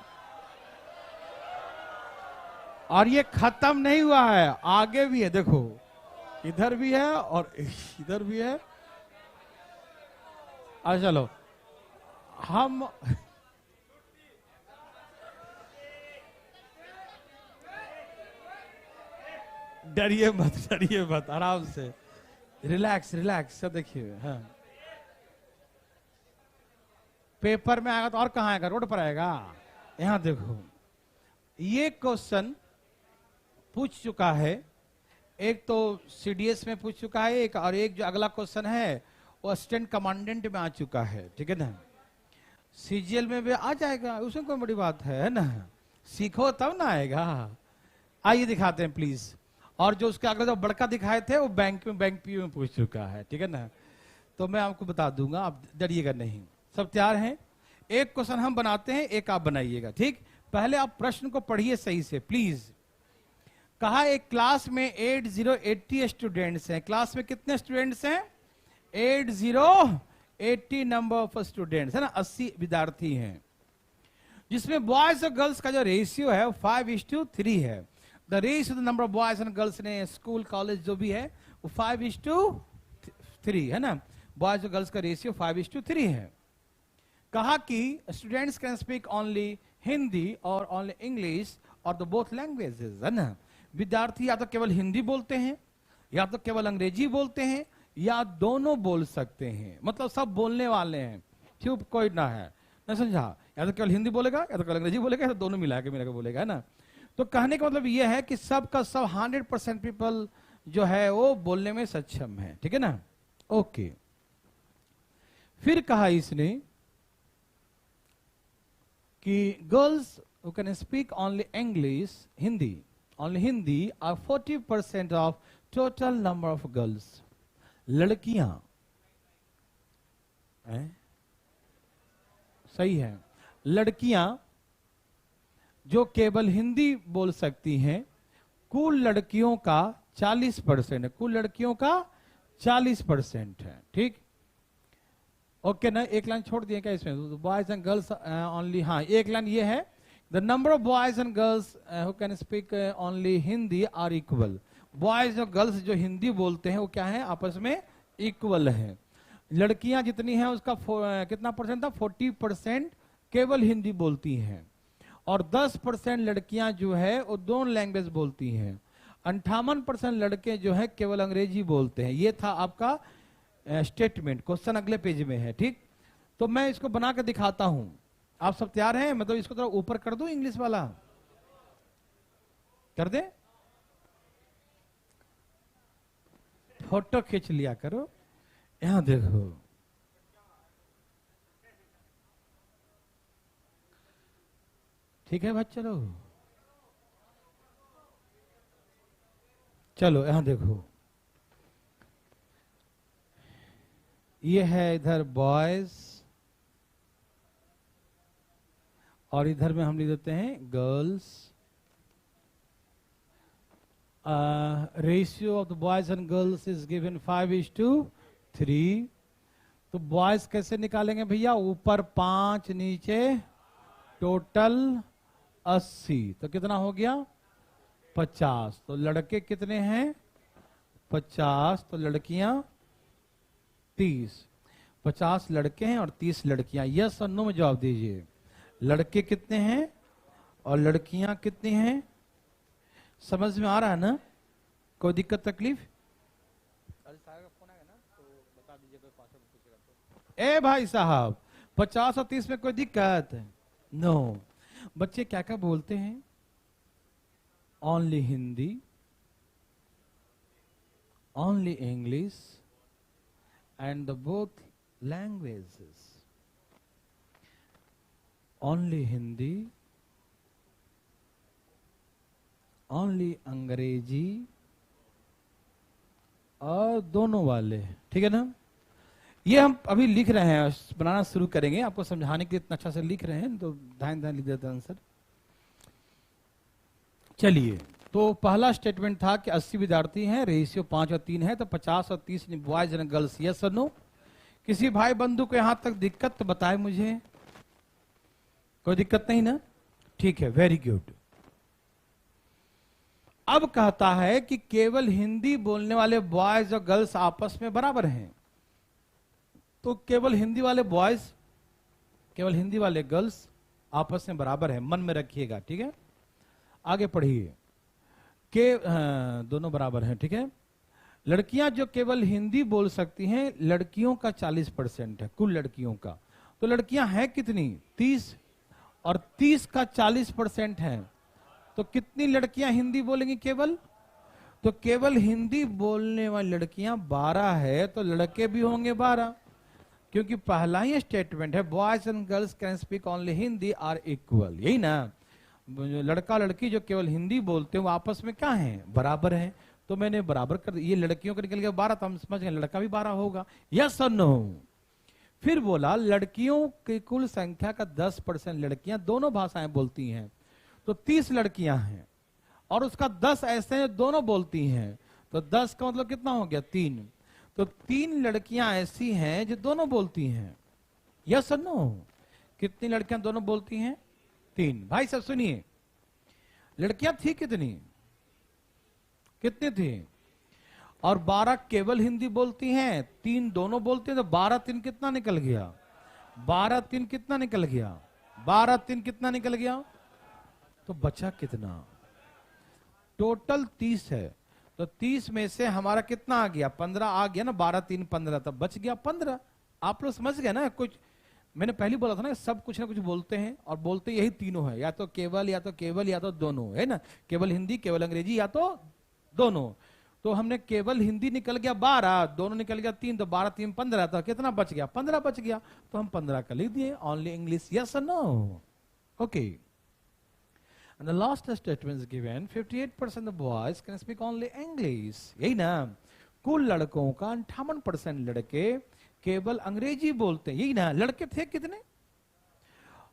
और ये खत्म नहीं हुआ है, आगे भी है, देखो इधर भी है और इधर भी है। अच्छा चलो हम डरिए मत, डरिए मत, आराम से, रिलैक्स रिलैक्स। देखिए हाँ, पेपर में आएगा तो और कहां आएगा, रोड पर आएगा। यहां देखो ये क्वेश्चन पूछ चुका है, एक तो सीडीएस में पूछ चुका है एक, और एक जो अगला क्वेश्चन है वो असिस्टेंट कमांडेंट में आ चुका है, ठीक है ना। सीजीएल में भी आ जाएगा, उसमें कोई बड़ी बात है ना, सीखो तब ना आएगा। आइए दिखाते हैं प्लीज। और जो उसके अगले जो बड़का दिखाए थे वो बैंक में, बैंक पीओ में पूछ चुका है, ठीक है ना। तो मैं आपको बता दूंगा, आप डरिएगा नहीं। सब तैयार हैं? एक क्वेश्चन हम बनाते हैं, एक आप बनाइएगा, ठीक। पहले आप प्रश्न को पढ़िए सही से प्लीज। कहा एक क्लास में 80 स्टूडेंट्स हैं। क्लास में कितने स्टूडेंट्स हैं? 80 नंबर ऑफ स्टूडेंट्स है ना, 80 विद्यार्थी हैं, जिसमें बॉयज और गर्ल्स का जो रेशियो है 5:3 है। The ratio the number of boys and girls ने स्कूल कॉलेज जो भी है वो 5:3 है ना, बॉयज और गर्ल्स का रेशियो 5:3 है। कहा कि students can speak only Hindi और ओनली इंग्लिश और द बोथ लैंग्वेजेस, है ना। विद्यार्थी या तो केवल हिंदी बोलते हैं, या तो केवल अंग्रेजी बोलते हैं, या दोनों बोल सकते हैं, मतलब सब बोलने वाले हैं, चुप कोई ना है, ना समझा। या तो केवल हिंदी बोलेगा, या तो केवल अंग्रेजी बोलेगा, या तो दोनों मिला के बोलेगा, है ना। तो कहने का मतलब यह है कि सब का सब 100% पीपल जो है वो बोलने में सक्षम है, ठीक है ना। ओके, फिर कहा इसने कि girls who can speak only English, Hindi, only Hindi are 40% of total number of girls. लड़कियां सही है। लड़कियां जो केवल हिंदी बोल सकती हैं, कुल लड़कियों का 40% है, कुल लड़कियों का 40% है। ठीक, ओके ना, एक लाइन छोड़ दिए क्या इसमें, बॉयज एंड गर्ल्स ओनली। हाँ, एक लाइन ये है, the number of boys and girls who can speak only Hindi are equal. Boys और गर्ल्स जो हिंदी बोलते हैं वो क्या है, आपस में इक्वल है। लड़कियां जितनी हैं उसका कितना परसेंट था, 40% केवल हिंदी बोलती हैं, और 10% लड़कियां जो है वो दोनों लैंग्वेज बोलती हैं। 58% लड़के जो है केवल अंग्रेजी बोलते हैं। ये था आपका स्टेटमेंट। क्वेश्चन अगले पेज में है। ठीक, तो मैं इसको बना के दिखाता हूं। आप सब तैयार हैं? मतलब इसको थोड़ा ऊपर कर दूं, इंग्लिश वाला कर दे, फोटो खींच लिया करो। यहां देखो, ठीक है बच्चे लोग, चलो यहां देखो, ये है इधर बॉयज और इधर में हम लिख देते हैं girls. Ratio of the boys and girls is given 5:3। तो बॉयज कैसे निकालेंगे भैया, ऊपर 5 नीचे टोटल 80, तो कितना हो गया 50। तो लड़के कितने हैं 50, तो लड़कियां 30। 50 लड़के हैं और 30 लड़कियां। यस और नो में जवाब दीजिए। लड़के कितने हैं और लड़कियां कितनी हैं? समझ में आ रहा है ना? कोई दिक्कत तकलीफ? ए भाई साहब, 50 और 30 में कोई दिक्कत? नो। बच्चे क्या क्या बोलते हैं? Only Hindi, only English and the both languages, only Hindi, only अंग्रेजी और दोनों वाले। ठीक है ना? ये हम अभी लिख रहे हैं, बनाना शुरू करेंगे। आपको समझाने के लिए इतना अच्छा से लिख रहे हैं तो ध्यान ध्यान लिख देते हैं आंसर। चलिए, तो पहला स्टेटमेंट था कि 80 विद्यार्थी हैं, रेशियो 5 और 3 है, तो 50 और 30 बॉयज एंड गर्ल्स। यस और नो? किसी भाई बंधु को यहां तक दिक्कत तो बताए मुझे। कोई दिक्कत नहीं ना? ठीक है, वेरी गुड। अब कहता है कि केवल हिंदी बोलने वाले बॉयज और गर्ल्स आपस में बराबर हैं। तो केवल हिंदी वाले बॉयज, केवल हिंदी वाले गर्ल्स आपस में बराबर है, मन में रखिएगा। ठीक है, आगे पढ़िए। दोनों बराबर हैं। ठीक है, लड़कियां जो केवल हिंदी बोल सकती हैं, लड़कियों का 40% है कुल लड़कियों का। तो लड़कियां हैं कितनी? 30, और 30 का 40% है, तो कितनी लड़कियां हिंदी बोलेंगी केवल? तो केवल हिंदी बोलने वाली लड़कियां 12 है, तो लड़के भी होंगे 12, क्योंकि पहला ही स्टेटमेंट है boys and girls can speak only Hindi are equal. यही ना? लड़का लड़की जो केवल हिंदी बोलते हैं वो आपस में क्या है, बराबर है। तो मैंने बराबर कर, ये लड़कियों का निकल गया 12, तो हम समझ गए लड़का भी 12 होगा। यस और नो? फिर बोला लड़कियों की कुल संख्या का 10% लड़कियां दोनों भाषाएं बोलती हैं, तो 30 लड़कियां हैं, और उसका 10 ऐसे हैं दोनों बोलती हैं, तो 10 का मतलब कितना हो गया 3। तो 3 लड़कियां ऐसी हैं जो दोनों बोलती हैं। यस और नो? कितनी लड़कियां दोनों बोलती हैं? 3। भाई सब सुनिए, लड़कियां थी कितनी? कितनी थी? और 12 केवल हिंदी बोलती हैं, 3 दोनों बोलती हैं, तो 12 3 कितना निकल गया? 12 3 कितना निकल गया? 12 3 कितना निकल गया? तो बचा कितना? टोटल 30 है, तो 30 में से हमारा कितना आ गया? 15 आ गया ना। 12 3 15, तब बच गया 15। आप लोग समझ गए ना? कुछ मैंने पहले बोला था ना, सब कुछ ना कुछ बोलते हैं, और बोलते यही तीनों है, या तो केवल, या तो केवल, या तो दोनों, है ना? केवल हिंदी, केवल अंग्रेजी, या तो दोनों। तो हमने केवल हिंदी निकल गया 12, दोनों निकल गया 3, तो 12 3 15, तो कितना बच गया? 15 बच गया। तो हम 15 का लिख दिए, ओनली इंग्लिश। यस और no? Okay. And the last statement is given, 58% of boys can speak only English. यही ना? कुल लड़कों का 58% लड़के केवल अंग्रेजी बोलते हैं, यही ना। लड़के थे कितने?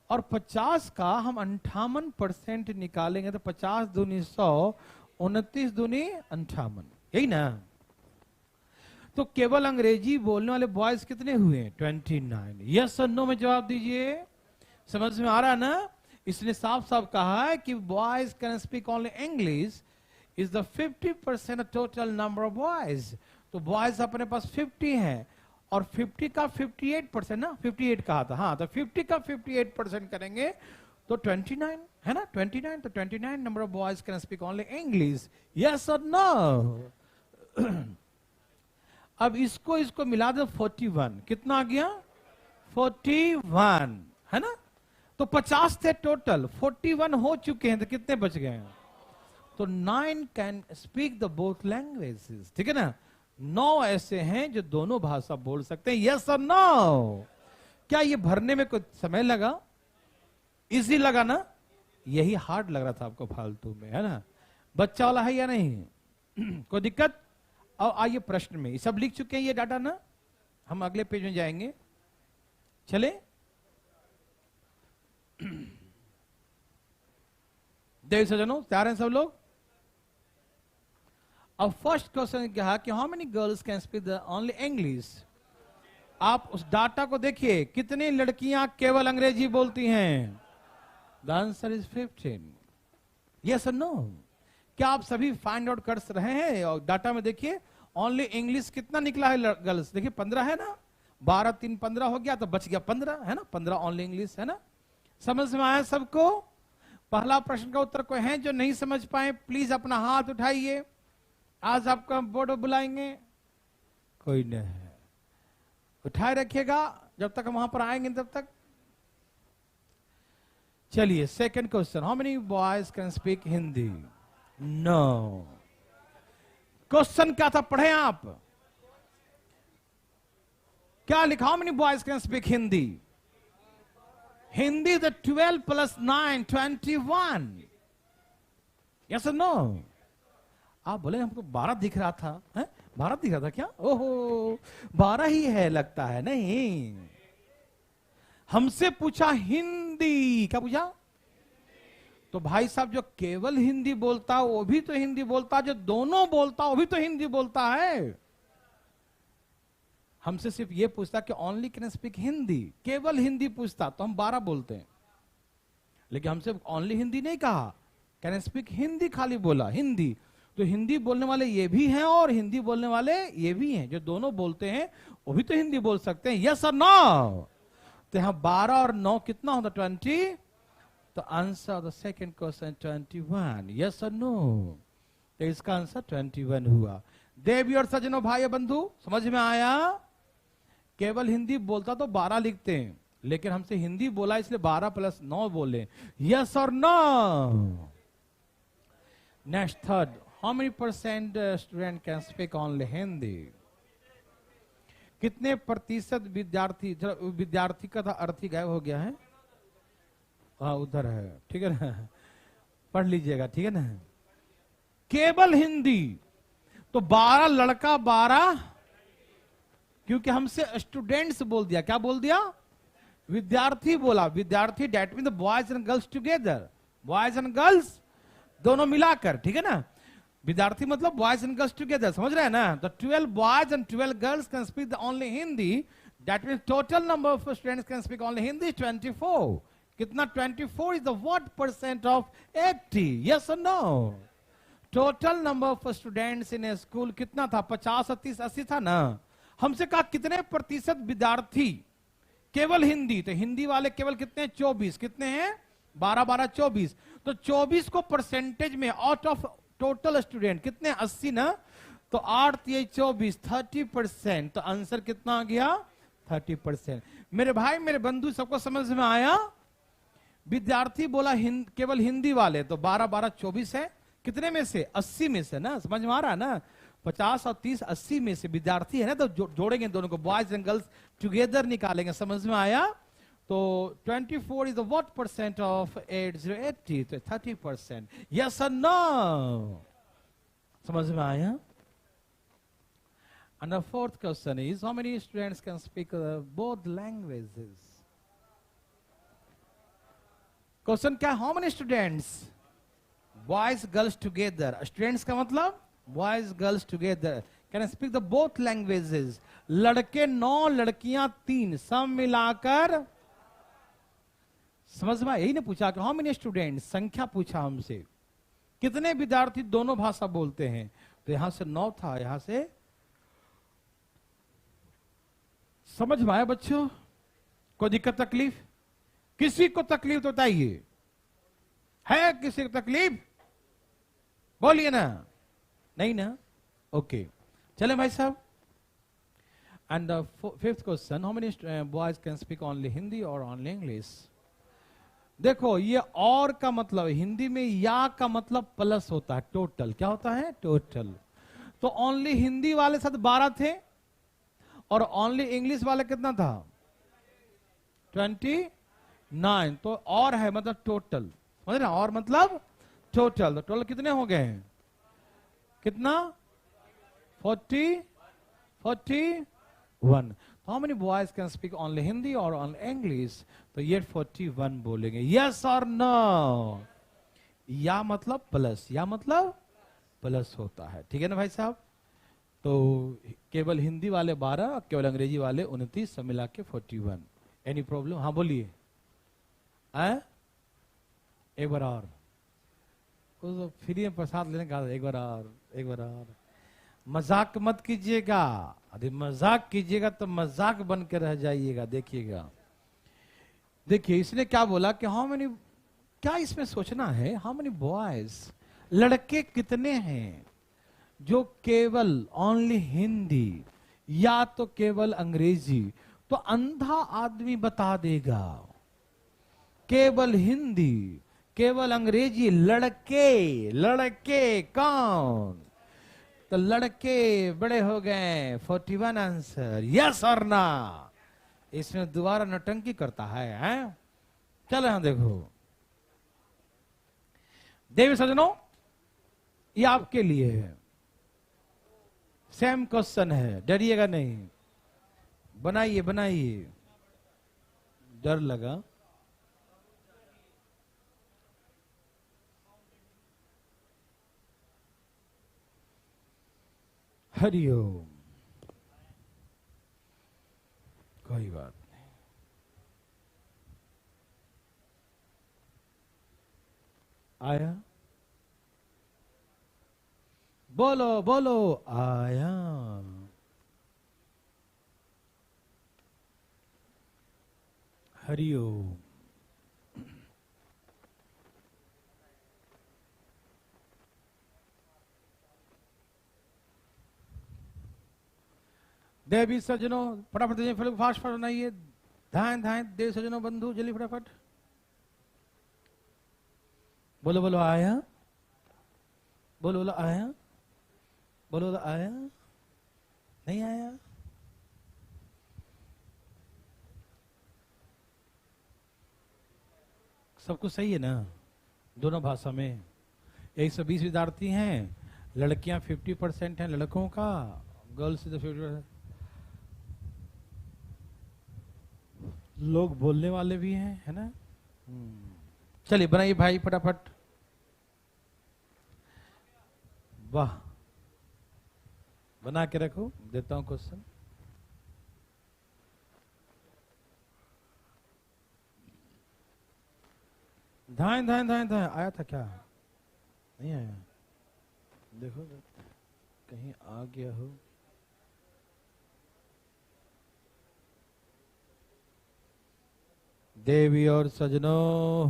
और 50 का हम 58% निकालेंगे तो 50 दूनी 100, 29 दूनी 58, यही ना। तो केवल अंग्रेजी बोलने वाले बॉयज कितने हुए? 29। यस और नो में जवाब दीजिए। समझ में आ रहा ना? इसने साफ साफ कहा है कि boys can speak only English is the 50% total number of boys. तो बॉयज अपने पास 50 हैं और 50 का 58% ना, 58 कहा था, हाँ, तो 50 का 58% करेंगे तो 29 है ना, 29। तो 29 number of boys can speak only English. Yes और नो? अब इसको मिला दो 41, कितना आ गया? 41 है ना। तो 50 थे टोटल, 41 हो चुके हैं, तो कितने बच गए हैं? तो 9 can speak the both languages, ठीक है ना। 9 ऐसे हैं जो दोनों भाषा बोल सकते हैं। यस और नो? क्या ये भरने में कोई समय लगा? इजी लगा ना? यही हार्ड लग रहा था आपको फालतू में, है ना। बच्चा वाला है या नहीं? कोई दिक्कत? और आइए प्रश्न में, ये सब लिख चुके हैं ये डाटा ना, हम अगले पेज में जाएंगे। चले देव सजनों, तैयार हैं सब लोग? अब फर्स्ट क्वेश्चन क्या है कि how many girls can speak the only English. आप उस डाटा को देखिए, कितनी लड़कियां केवल अंग्रेजी बोलती हैं? The answer is 15। यस और नो? क्या आप सभी फाइंड आउट कर रहे हैं? और डाटा में देखिए ओनली इंग्लिश कितना निकला है गर्ल्स, देखिए 15 है ना, 12 3 15 हो गया, तो बच गया 15 है ना, 15 ओनली इंग्लिश है ना। समझ में आया सबको? पहला प्रश्न का उत्तर कोई है जो नहीं समझ पाए? प्लीज अपना हाथ उठाइए, आज आपका बोर्ड बुलाएंगे। कोई नहीं है, उठाए रखिएगा जब तक हम वहां पर आएंगे तब तक। चलिए second question, how many boys can speak Hindi? No. Question क्या था, पढ़े आप? क्या लिखा? How many boys can speak Hindi? Hindi the 12 + 9 21। Yes और नो? आप बोले हमको 12 दिख रहा था, है? 12 दिख रहा था क्या? ओहो, 12 ही है लगता है। नहीं, हमसे पूछा हिंदी। क्या पूछा? तो भाई साहब, जो केवल हिंदी बोलता वो भी तो हिंदी बोलता, जो दोनों बोलता वो भी तो हिंदी बोलता है। हमसे सिर्फ ये पूछता कि ओनली कैन स्पीक हिंदी, केवल हिंदी पूछता तो हम 12 बोलते हैं। लेकिन हमसे ओनली हिंदी नहीं कहा, कैन स्पीक हिंदी खाली बोला, हिंदी। तो हिंदी बोलने वाले ये भी हैं और हिंदी बोलने वाले ये भी हैं, जो दोनों बोलते हैं वो भी तो हिंदी बोल सकते हैं। यस और नो? तो यहां 12 और 9 कितना होता? 20। तो answer of the second question 21। Yes और नो? तो इसका आंसर 21 हुआ। देवी और सजनों, भाई बंधु, समझ में आया? केवल हिंदी बोलता तो 12 लिखते हैं, लेकिन हमसे हिंदी बोला इसलिए 12 + 9 बोले। यस और no? Next third, how many % student can speak only Hindi? कितने प्रतिशत विद्यार्थी, विद्यार्थी का था अर्थ ही गायब हो गया है, हाँ उधर है, ठीक है ना, पढ़ लीजिएगा, ठीक है ना। केवल हिंदी तो 12 लड़का 12, क्योंकि हमसे स्टूडेंट्स बोल दिया। क्या बोल दिया? विद्यार्थी बोला। विद्यार्थी that mean the boys and girls together, boys and girls दोनों मिलाकर, ठीक है ना। विद्यार्थी मतलब बॉयज एंड गर्ल्स टुगेदर, समझ रहे हैं ना। तो 12 boys and 12 girls can speak the only Hindi, that mean total number of students can speak only Hindi 24। कितना? 24 is the what % of 80? Yes और no? Total number of students in a school कितना था? 50 और 30 80 था ना। हमसे कहा कितने प्रतिशत विद्यार्थी केवल हिंदी, तो हिंदी वाले केवल कितने? 24। कितने हैं? 12 12 24। तो 24 को परसेंटेज में आउट ऑफ टोटल स्टूडेंट कितने? 80 ना। तो 8 3 24, 30%। तो आंसर कितना आ गया? 30%। मेरे भाई मेरे बंधु, सबको समझ में आया? विद्यार्थी बोला केवल हिंदी वाले, तो 12 12 24 है। कितने में से? 80 में से ना। समझ में आ रहा है ना? 50 और 30 80 में से विद्यार्थी है ना, तो जोड़ेंगे दोनों को, बॉयज एंड गर्ल्स टुगेदर निकालेंगे। समझ में आया? तो 24 इज द व्हाट % ऑफ 80? तो 30%। यस और नो? समझ में आया? And the fourth question is, how many students can speak both languages? Question क्या? How many students? Boys girls together. Students का मतलब boys girls together can speak the both languages. लड़के 9, लड़कियां 3, सब मिलाकर. समझ में? यही ने पूछा कि हाउ मेनी स्टूडेंट्स, संख्या पूछा हमसे, कितने विद्यार्थी दोनों भाषा बोलते हैं. तो यहां से 9 था, यहां से. समझ में आया बच्चों? कोई दिक्कत तकलीफ? किसी को तकलीफ तो बताइए. है किसी को तकलीफ? बोलिए ना. नहीं ना? ओके, चले भाई साहब. And the fifth question, how many boys can speak only Hindi और ओनली इंग्लिश? देखो, ये और का मतलब, हिंदी में या का मतलब प्लस होता है, टोटल. क्या होता है? टोटल. तो ओनली हिंदी वाले साथ 12 थे और ओनली इंग्लिश वाले कितना था? 29. तो और है मतलब टोटल. समझ रहे? और मतलब टोटल. तो टोटल कितने हो गए हैं? कितना? 41. तो how many boys can speak only Hindi और ओनली इंग्लिश? तो ये 41 बोलेंगे. यस और नो? या मतलब प्लस, या मतलब प्लस होता है. ठीक है ना भाई साहब? तो केवल हिंदी वाले 12, केवल अंग्रेजी वाले 29, सब मिला के 41. Any problem? हाँ बोलिए. एक बार और. तो फ्री में प्रसाद लेने का. एक बार और, एक बार और. मजाक मत कीजिएगा. अरे मजाक कीजिएगा तो मजाक बन के रह जाइएगा. देखिएगा, देखिए इसने क्या बोला कि हाउ मेनी, क्या इसमें सोचना है, हाउ मेनी बॉयज, लड़के कितने हैं जो केवल ओनली हिंदी या तो केवल अंग्रेजी. तो अंधा आदमी बता देगा केवल हिंदी, केवल अंग्रेजी. लड़के, लड़के कौन? तो लड़के बड़े हो गए. 41 आंसर. यस और ना? इसमें दोबारा नौटंकी करता है? चलो यहां देखो देवी सजनों, ये आपके लिए है. सेम क्वेश्चन है, डरिएगा नहीं. बनाइए बनाइए. डर लगा? हरिओम. कोई बात नहीं. आया? बोलो बोलो. आया? हरिओम. देवी सज्जनों फटाफट फास्ट फास्ट बनाइए. धाए धाए देवी सज्जनों बंधु जल्दी फटाफट. बोलो बोलो. आया? बोलो बोलो. आया? बोलो बोलो. आया? नहीं आया? सब कुछ सही है ना? दोनों भाषा में 120 विद्यार्थी हैं. लड़कियां 50% हैं लड़कों का, गर्ल्स 50%. लोग बोलने वाले भी हैं, है ना? चलिए बनाइए भाई फटाफट. वाह, बना के रखो. देता हूं क्वेश्चन. धाए धाए धाए धाए. आया था क्या? नहीं आया? देखो कहीं आ गया हो. देवी और सजनों,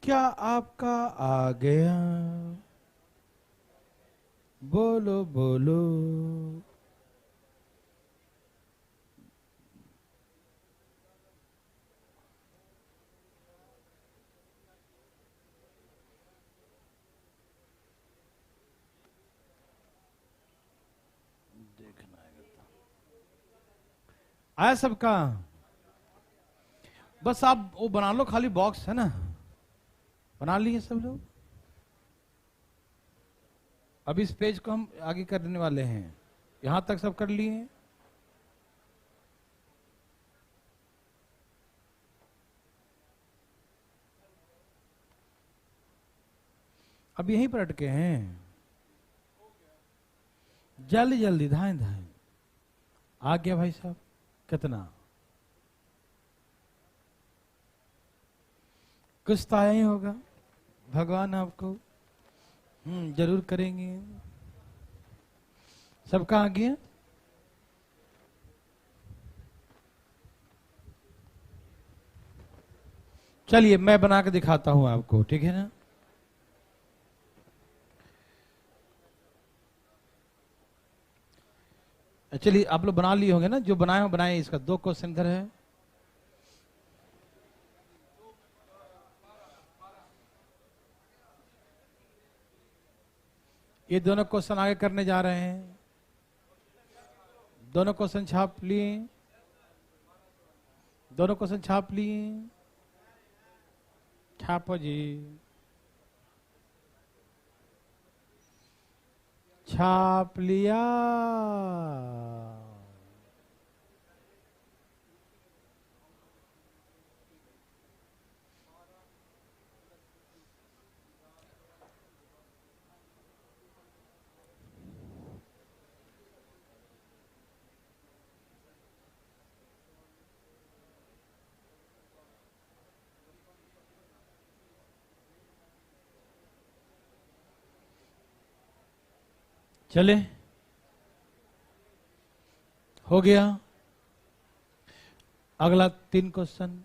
क्या आपका आ गया? बोलो बोलो. देखना है आया सबका। बस आप वो बना लो, खाली बॉक्स है ना, बना लिए सब लोग। अब इस पेज को हम आगे करने वाले हैं। यहां तक सब कर लिए हैं। अब यहीं पर अटके हैं। जल्दी जल्दी धाएं धाएं। आ गया भाई साहब, कितना कुछ तो आया ही होगा। भगवान आपको जरूर करेंगे। सबका आ गया। चलिए मैं बना के दिखाता हूं आपको, ठीक है ना। चलिए आप लोग बना लिए होंगे ना, जो बनाए हो बनाए। इसका 2 क्वेश्चन इधर है। ये दोनों क्वेश्चन आगे करने जा रहे हैं। दोनों क्वेश्चन छाप लिए। दोनों क्वेश्चन छाप लिए। छापो जी, छाप लिया। चले, हो गया। अगला 3 क्वेश्चन।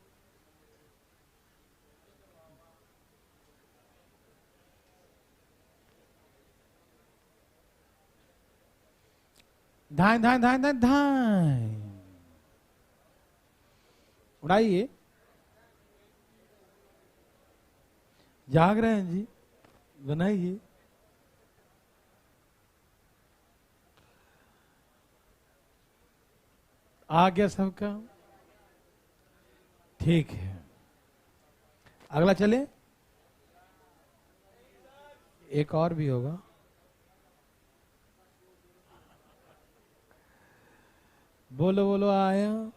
धाए धाए धाए धाए धाए, उड़ाइए। जाग रहे हैं जी, बनाइए। आ गया सबका, ठीक है। अगला चले, एक और भी होगा। बोलो बोलो, आया।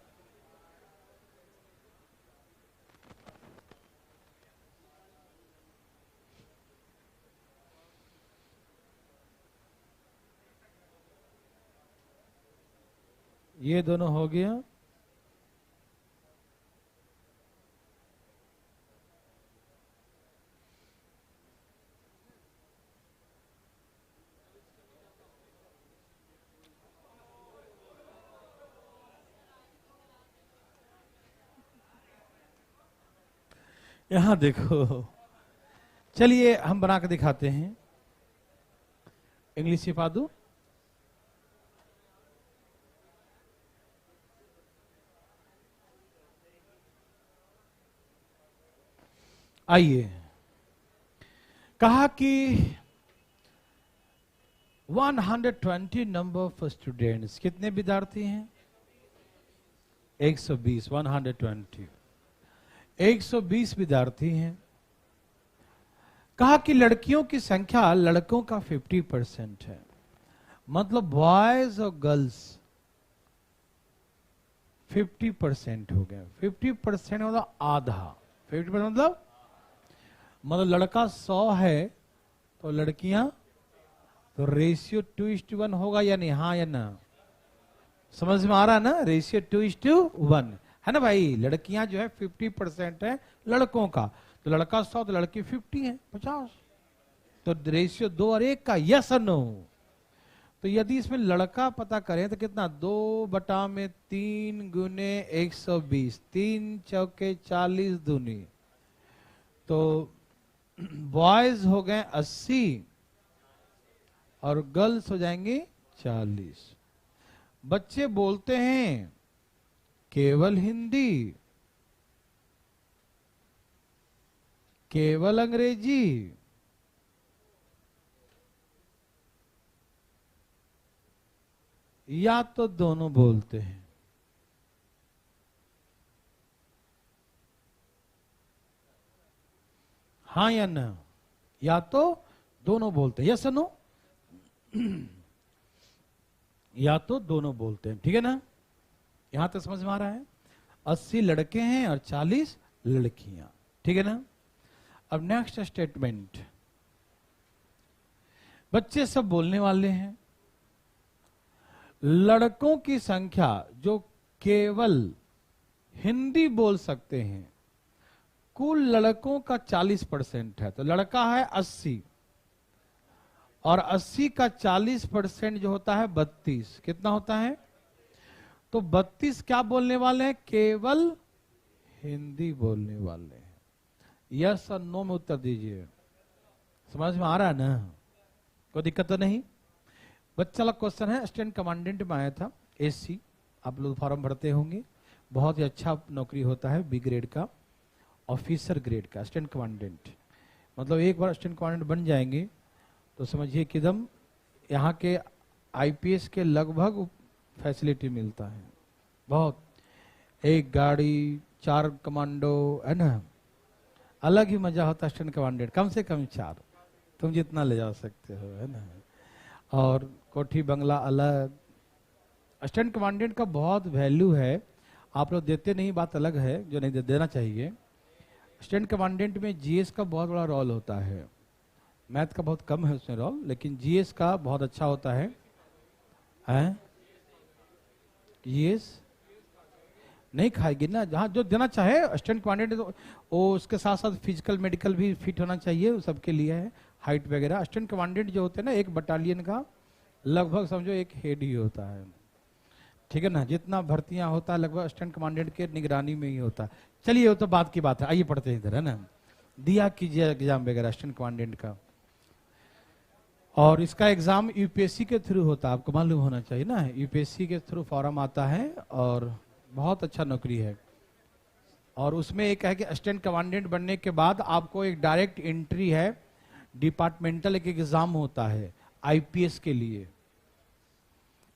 ये दोनों हो गया। यहां देखो, चलिए हम बना के दिखाते हैं। इंग्लिश सिखा दूं? आइए। कहा कि 120 नंबर ऑफ स्टूडेंट्स, कितने विद्यार्थी हैं? 120। 120, 120 विद्यार्थी हैं। कहा कि लड़कियों की संख्या लड़कों का 50% है। मतलब बॉयज और गर्ल्स 50% हो गए। 50% मतलब आधा। 50% मतलब लड़का 100 है तो लड़कियां, तो रेशियो 2:1 होगा या नहीं? हाँ या ना? समझ में आ रहा है ना? रेशियो 2:1 है ना भाई। लड़कियां जो है 50% है लड़कों का, तो लड़का 100 तो लड़की 50 है, 50। तो रेशियो 2 और 1 का, यस और नो? तो यदि इसमें लड़का पता करें तो कितना? 2/3 गुने 120, 3 चौके 40 दूनी। तो बॉयज हो गए 80 और गर्ल्स हो जाएंगे 40। बच्चे बोलते हैं केवल हिंदी, केवल अंग्रेजी, या तो दोनों बोलते हैं। हाँ या ना? या तो दोनों बोलते हैं, यस नो? या तो दोनों बोलते हैं, ठीक है ना? यहां तक समझ में आ रहा है? 80 लड़के हैं और 40 लड़कियां, ठीक है ना? अब नेक्स्ट स्टेटमेंट, बच्चे सब बोलने वाले हैं। लड़कों की संख्या जो केवल हिंदी बोल सकते हैं, कुल लड़कों का 40% है, तो लड़का है 80 और 80 का 40% जो होता है 32, कितना होता है? तो 32 क्या बोलने वाले हैं? केवल हिंदी बोलने वाले हैं। यस और नो में उत्तर दीजिए। समझ में आ रहा है ना? कोई दिक्कत तो नहीं? बच्चा वाला क्वेश्चन है, असिस्टेंट कमांडेंट में आया था, एससी। आप लोग फॉर्म भरते होंगे, बहुत ही अच्छा नौकरी होता है, बी ग्रेड का, ऑफिसर ग्रेड का असिस्टेंट कमांडेंट। मतलब एक बार असिस्टेंट कमांडेंट बन जाएंगे तो समझिए कि एकदम यहाँ के आईपीएस के लगभग फैसिलिटी मिलता है, बहुत। एक गाड़ी, 4 कमांडो, है ना? अलग ही मजा होता है असिस्टेंट कमांडेंट, कम से कम 4, तुम जितना ले जा सकते हो, है ना? और कोठी बंगला अलग। असिस्टेंट कमांडेंट का बहुत वैल्यू है, आप लोग देते नहीं, बात अलग है, जो नहीं देना चाहिए। असिस्टेंट कमांडेंट में जीएस का बहुत बड़ा रोल होता है, मैथ का बहुत कम है उसमें रोल, लेकिन जीएस का बहुत अच्छा होता है। जीएस नहीं खाएगी ना, जहां जो देना चाहे असिस्टेंट कमांडेंट, तो वो उसके साथ साथ फिजिकल मेडिकल भी फिट होना चाहिए, वो सबके लिए है, हाइट वगैरह। असिस्टेंट कमांडेंट जो होते हैं ना, एक बटालियन का लगभग समझो एक हेड ही होता है, ठीक है ना? जितना भर्तियां होता है लगभग असिस्टेंट कमांडेंट के निगरानी में ही होता है। चलिए वो तो बात की बात है, आइए पढ़ते हैं इधर, है ना? दिया कीजिए एग्जाम वगैरह असिस्टेंट कमांडेंट का, और इसका एग्जाम यूपीएससी के थ्रू होता है, आपको मालूम होना चाहिए ना, यूपीएससी के थ्रू फॉर्म आता है और बहुत अच्छा नौकरी है। और उसमें एक है कि असिस्टेंट कमांडेंट बनने के बाद आपको एक डायरेक्ट एंट्री है, डिपार्टमेंटल एक एग्जाम होता है आईपीएस के लिए।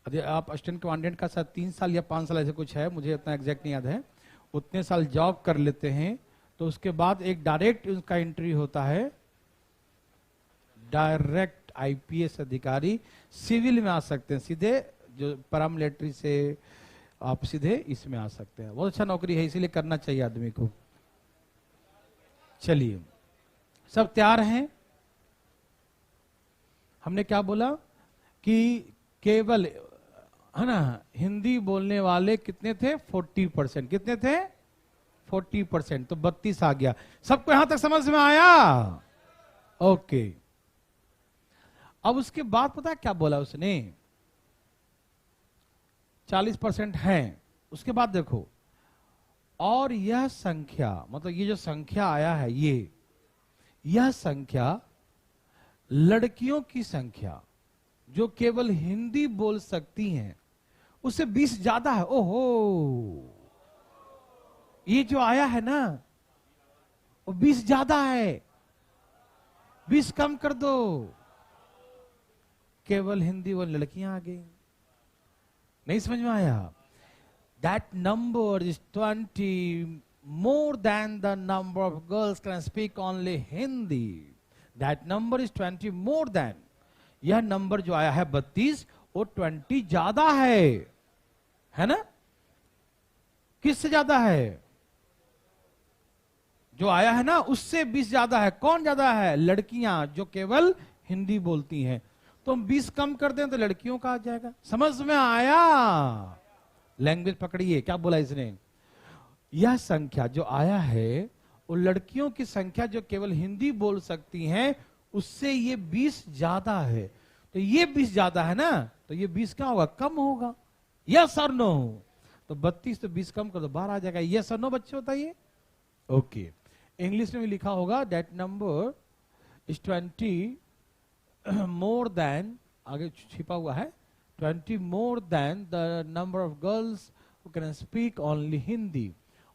यदि आप असिस्टेंट कमांडेंट का शायद 3 साल या 5 साल ऐसे कुछ है, मुझे इतना एग्जैक्ट नहीं याद है, उतने साल जॉब कर लेते हैं तो उसके बाद एक डायरेक्ट उनका एंट्री होता है, डायरेक्ट आईपीएस अधिकारी। सिविल में आ सकते हैं सीधे, जो पैरामिलिट्री से आप सीधे इसमें आ सकते हैं। बहुत अच्छा नौकरी है, इसीलिए करना चाहिए आदमी को। चलिए, सब तैयार हैं? हमने क्या बोला कि केवल, है ना, हिंदी बोलने वाले कितने थे? 40%। कितने थे? 40%। तो 32 आ गया। सबको यहां तक समझ में आया? ओके। अब उसके बाद पता है क्या बोला उसने? 40% है। उसके बाद देखो, और यह संख्या, मतलब ये जो संख्या आया है, यह संख्या लड़कियों की संख्या जो केवल हिंदी बोल सकती हैं उससे 20 ज्यादा है। ओहो, ये जो आया है ना वो 20 ज्यादा है, 20 कम कर दो, केवल हिंदी वो लड़कियां आ गई। नहीं समझ में आया? That number is 20 more than the number of girls can speak only Hindi. That number is 20 more than. यह नंबर जो आया है 32, वो 20 ज्यादा है ना? किससे ज्यादा है? जो आया है ना उससे 20 ज्यादा है। कौन ज्यादा है? लड़कियां जो केवल हिंदी बोलती हैं। तो हम 20 कम कर दें तो लड़कियों का आ जाएगा। समझ में आया? लैंग्वेज पकड़िए, क्या बोला इसने? यह संख्या जो आया है वो लड़कियों की संख्या जो केवल हिंदी बोल सकती हैं उससे ये 20 ज्यादा है। तो ये 20 ज्यादा है ना, तो ये 20 क्या होगा? कम होगा। यस और नो? तो 32 तो 20 कम कर दो, 12 आ जाएगा। यस और नो बच्चे बताइए? ओके। इंग्लिश में भी लिखा होगा that number is 20 more than, आगे छिपा हुआ है, 20 more than the number of girls who can speak only Hindi.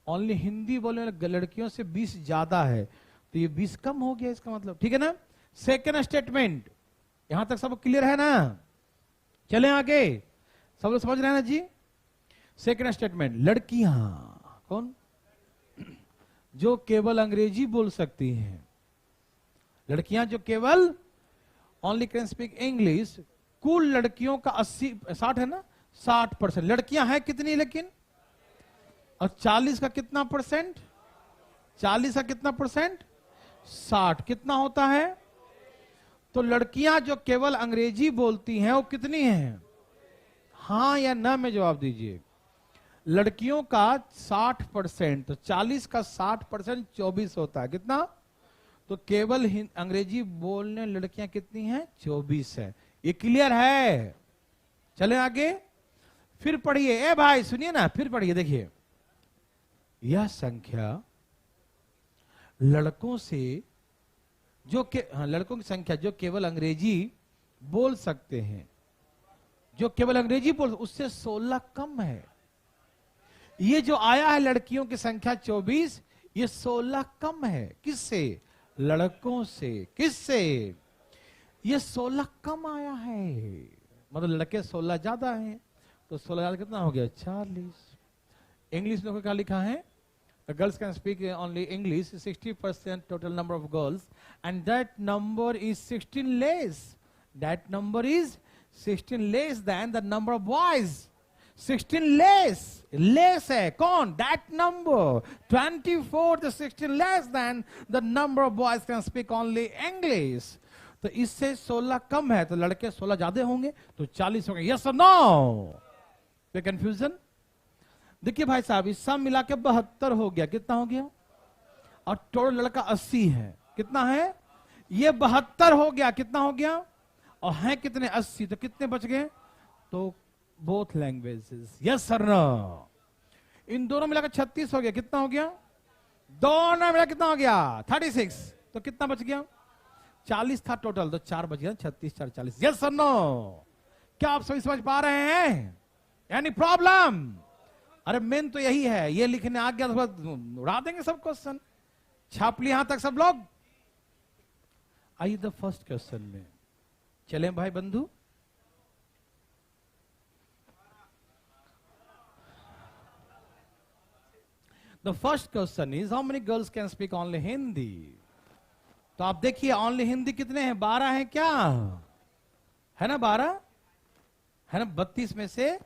Only Hindi बोलने वाले लड़कियों से 20 ज्यादा है, तो ये 20 कम हो गया इसका मतलब, ठीक है ना? सेकेंड स्टेटमेंट, यहां तक सब क्लियर है ना? चले आगे। सब लोग समझ रहे हैं ना जी? सेकंड स्टेटमेंट, लड़कियां कौन? जो केवल अंग्रेजी बोल सकती हैं। लड़कियां जो केवल ओनली कैन स्पीक इंग्लिश। कुल लड़कियों का 60 है ना, 60% लड़कियां हैं कितनी लेकिन, और 40 का कितना परसेंट? 40 का कितना परसेंट? 60 कितना होता है? तो लड़कियां जो केवल अंग्रेजी बोलती हैं वो कितनी हैं? हाँ या ना में जवाब दीजिए। लड़कियों का 60%, तो 40 का 60% 24 होता है। कितना? तो केवल अंग्रेजी बोलने लड़कियां कितनी हैं? 24 है। ये क्लियर है? चले आगे, फिर पढ़िए। ए भाई सुनिए ना, फिर पढ़िए, देखिए यह संख्या लड़कों से जो लड़कों की संख्या जो केवल अंग्रेजी बोल सकते हैं, जो केवल अंग्रेजी बोल, उससे 16 कम है। ये जो आया है लड़कियों की संख्या 24, ये 16 कम है। किससे? लड़कों से। किससे? ये 16 कम आया है, मतलब लड़के 16 ज्यादा हैं। तो 16 ज्यादा कितना हो गया? 40। इंग्लिश में क्या लिखा है? The girls can speak only English, 60% total number of girls, and that number is 16 less. That number is 16 less than the number of boys. 16 less. Less है कौन? That number. 24 to 16 less than the number of boys can speak only English. तो इससे 16 कम है, तो लड़के 16 ज्यादा होंगे, तो 40 होंगे। Yes or no? कोई कंफ्यूजन? देखिए भाई साहब, इस सब मिला के 72 हो गया। कितना हो गया? और टोटल लड़का 80 है। कितना है? ये 72 हो गया। कितना हो गया? और है कितने? 80। तो कितने बच गए? तो both languages. Yes sir no? इन दोनों मिलाकर 36 हो गया। कितना हो गया? दोनों मिला कितना हो गया? 36। तो कितना बच गया? 40 था टोटल, तो 4 बच गया। 36 4 40। Yes sir no? क्या आप सभी समझ पा रहे हैं? यानी प्रॉब्लम? अरे मेन तो यही है। ये लिखने आ गया तो उड़ा देंगे सब क्वेश्चन। छाप लिया यहां तक सब लोग? आइए द फर्स्ट क्वेश्चन में चले भाई बंधु। The first question is how many girls can speak only Hindi. तो आप देखिए ओनली हिंदी कितने हैं? 12 हैं क्या? है ना 12? है ना? 32 में से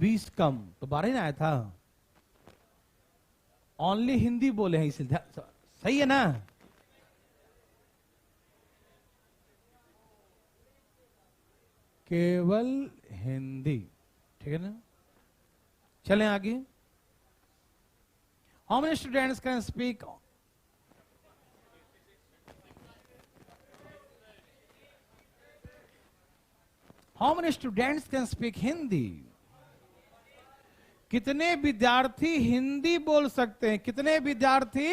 20 कम, तो 12 ही ना आया था। ओनली हिंदी बोले हैं इसलिए। सही है ना? केवल हिंदी, ठीक है ना? चलें आगे। How many students can speak how many students can speak Hindi. कितने विद्यार्थी हिंदी बोल सकते हैं? कितने विद्यार्थी?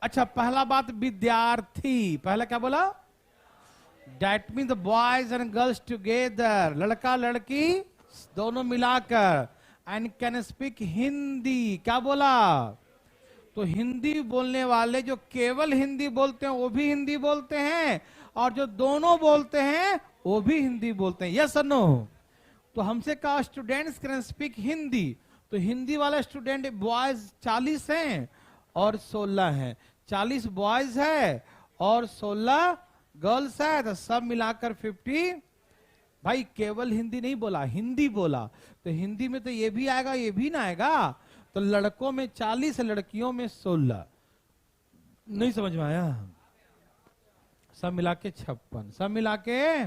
अच्छा, पहला बात विद्यार्थी। पहला क्या बोला? That means the boys and girls together, लड़का लड़की दोनों मिलाकर, and can speak हिंदी। क्या बोला? तो हिंदी बोलने वाले जो केवल हिंदी बोलते हैं वो भी हिंदी बोलते हैं, और जो दोनों बोलते हैं वो भी हिंदी बोलते हैं। यस और नो? तो हमसे कहा स्टूडेंट्स कैन स्पीक हिंदी, तो हिंदी वाले स्टूडेंट बॉयज 40 हैं और 16 हैं। 40 बॉयज है और 16 गर्ल्स है, तो सब मिलाकर 50। भाई केवल हिंदी नहीं बोला, हिंदी बोला, तो हिंदी में तो ये भी आएगा ये भी ना आएगा। तो लड़कों में 40, लड़कियों में 16। नहीं समझ में आया? सब मिला के 56, सब मिला के,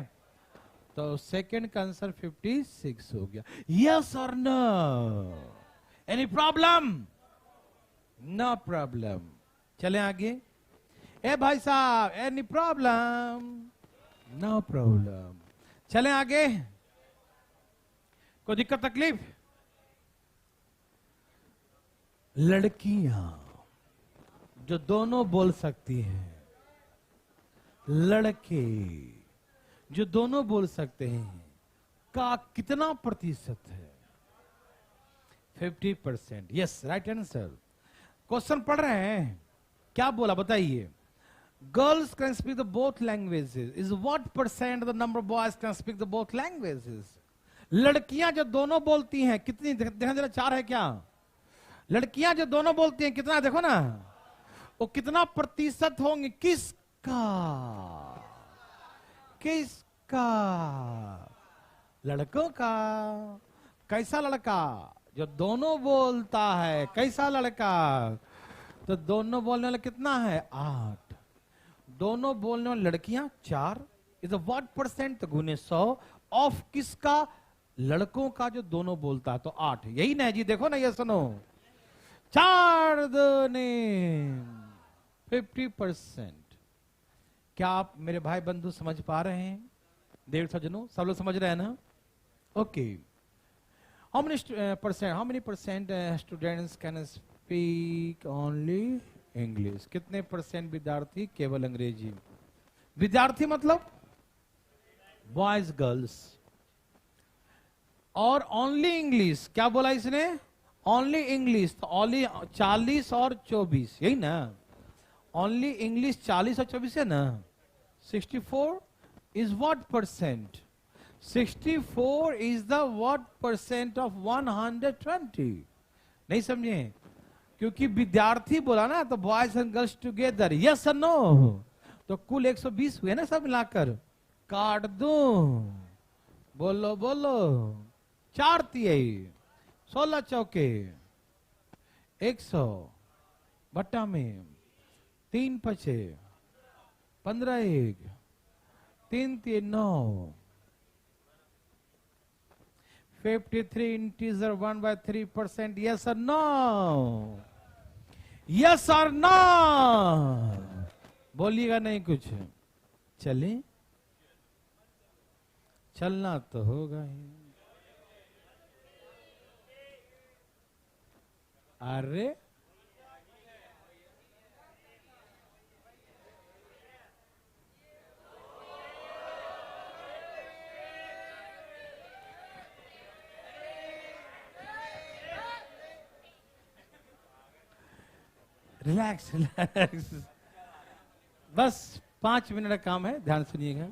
तो सेकंड का आंसर 56 हो गया। यस और no? Any problem? No problem. चलें आगे। ए भाई साहब, एनी प्रॉब्लम? No problem. चलें आगे। कोई दिक्कत तकलीफ? लड़कियां जो दोनों बोल सकती हैं, लड़के जो दोनों बोल सकते हैं का कितना प्रतिशत है? 50%। Yes, right answer. क्वेश्चन पढ़ रहे हैं, क्या बोला बताइए? Girls can speak the both languages. Is what percent of the number of boys can speak the both languages? लड़कियां जो दोनों बोलती हैं कितनी, देखना जरा, 4 है क्या? लड़कियां जो दोनों बोलती हैं कितना, देखो ना, वो कितना प्रतिशत होंगे? किसका? किसका? लड़कों का। कैसा लड़का? जो दोनों बोलता है। कैसा लड़का? तो दोनों बोलने वाला कितना है? 8। दोनों बोलने वाली लड़कियां 4। Is what percent? गुने 100 ऑफ किसका? लड़कों का जो दोनों बोलता है। तो 8, यही ना है जी? देखो ना, ये सुनो, 4 दूने 50%। क्या आप मेरे भाई बंधु समझ पा रहे हैं? देव सज्जनों, सब लोग समझ रहे हैं ना? Okay. How many percent students can speak only English? कितने परसेंट विद्यार्थी केवल अंग्रेजी? विद्यार्थी मतलब बॉयज गर्ल्स। और ओनली इंग्लिश, क्या बोला इसने? Only English. तो ओनली 40 और 24, यही ना? ओनली इंग्लिश 40 और 24 है ना? 64 is what percent? 64 is the what percent of 120? नहीं समझे? क्योंकि विद्यार्थी बोला ना, तो boys and girls together, yes और नो? तो कुल 120 हुए ना सब मिलाकर। काट दो, बोलो बोलो। 4 तिहाई, 16 चौके 100 बट्टा में 3 पचे 15 1 3 3 9 53 इंटीजर 1/3%। यस और नो? यस और नो? बोलिएगा नहीं कुछ? चले, चलना तो होगा ही। अरे रिलैक्स रिलैक्स, बस 5 मिनट का काम है, ध्यान सुनिएगा।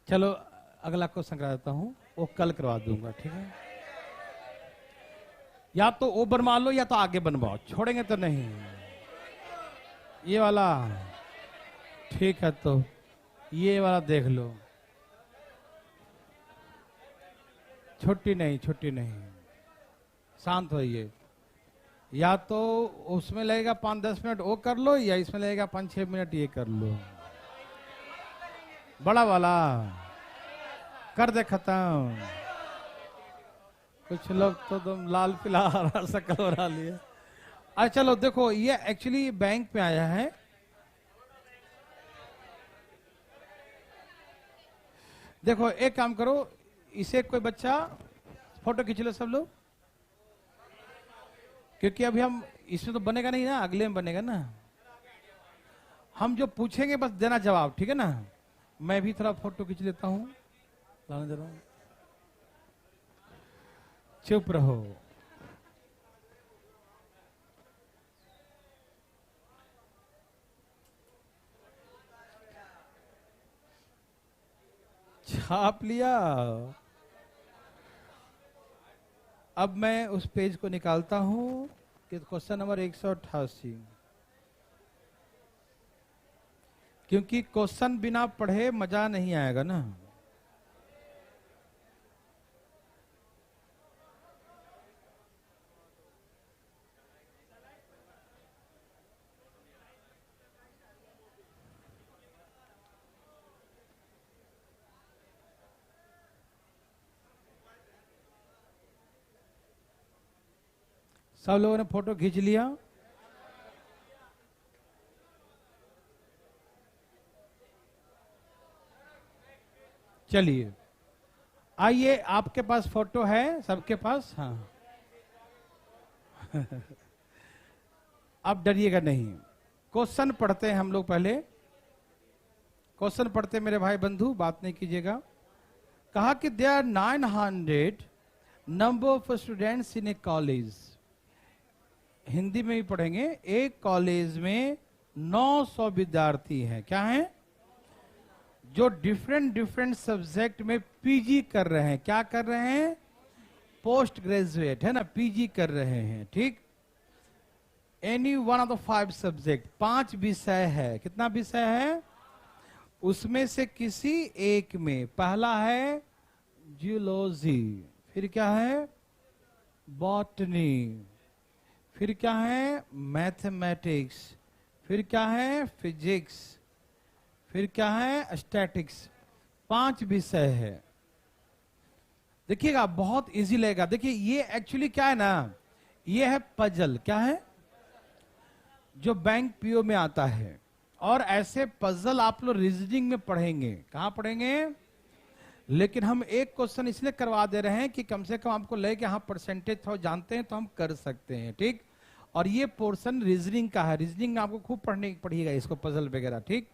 चलो अगला क्वेश्चन करा देता हूं, वो कल करवा दूंगा, ठीक है? या तो वो बनवा लो या तो आगे बनवाओ, छोड़ेंगे तो नहीं। ये वाला ठीक है, तो ये वाला देख लो। छुट्टी नहीं, छुट्टी नहीं, शांत होइए। या तो उसमें लगेगा 5-10 मिनट वो कर लो, या इसमें लगेगा 5-6 मिनट ये कर लो। बड़ा वाला कर दे खत्म। कुछ लोग तो तुम लाल पीला हरा शक्ल बना लिया। अच्छा चलो देखो, ये एक्चुअली बैंक पे आया है। देखो एक काम करो, इसे कोई बच्चा फोटो खींच लो सब लोग, क्योंकि अभी हम इसमें तो बनेगा नहीं ना, अगले में बनेगा ना। हम जो पूछेंगे बस देना जवाब, ठीक है ना? मैं भी थोड़ा फोटो खींच लेता हूं, लाने दे रहा हूं। चुप रहो। छाप लिया। अब मैं उस पेज को निकालता हूं कि क्वेश्चन नंबर 188, क्योंकि क्वेश्चन बिना पढ़े मजा नहीं आएगा ना। सब लोगों ने फोटो खींच लिया? चलिए आइए, आपके पास फोटो है सबके पास? हाँ। अब डरिएगा नहीं। क्वेश्चन पढ़ते हैं हम लोग पहले। क्वेश्चन पढ़ते मेरे भाई बंधु, बात नहीं कीजिएगा। कहा कि there 900 number of students in a college, Hindi में भी पढ़ेंगे। एक कॉलेज में 900 विद्यार्थी हैं, क्या हैं, जो डिफरेंट डिफरेंट सब्जेक्ट में पीजी कर रहे हैं। क्या कर रहे हैं, पोस्ट ग्रेजुएट है ना, पीजी कर रहे हैं, ठीक। Any one of the 5 subject, 5 विषय है। कितना विषय है, उसमें से किसी एक में, पहला है जियोलॉजी, फिर क्या है बॉटनी, फिर क्या है मैथमेटिक्स, फिर क्या है फिजिक्स, फिर क्या है स्टैटिक्स। 5 विषय है। देखिएगा बहुत इजी लगेगा। देखिए ये एक्चुअली क्या है ना, ये है पजल। क्या है, जो बैंक पीओ में आता है। और ऐसे पजल आप लोग रीजनिंग में पढ़ेंगे। कहां पढ़ेंगे, लेकिन हम एक क्वेश्चन इसलिए करवा दे रहे हैं कि कम से कम आपको लगे कि हाँ परसेंटेज थोड़ा जानते हैं तो हम कर सकते हैं, ठीक। और ये पोर्शन रीजनिंग का है, रीजनिंग में आपको खूब पढ़िएगा इसको, पजल वगैरह, ठीक।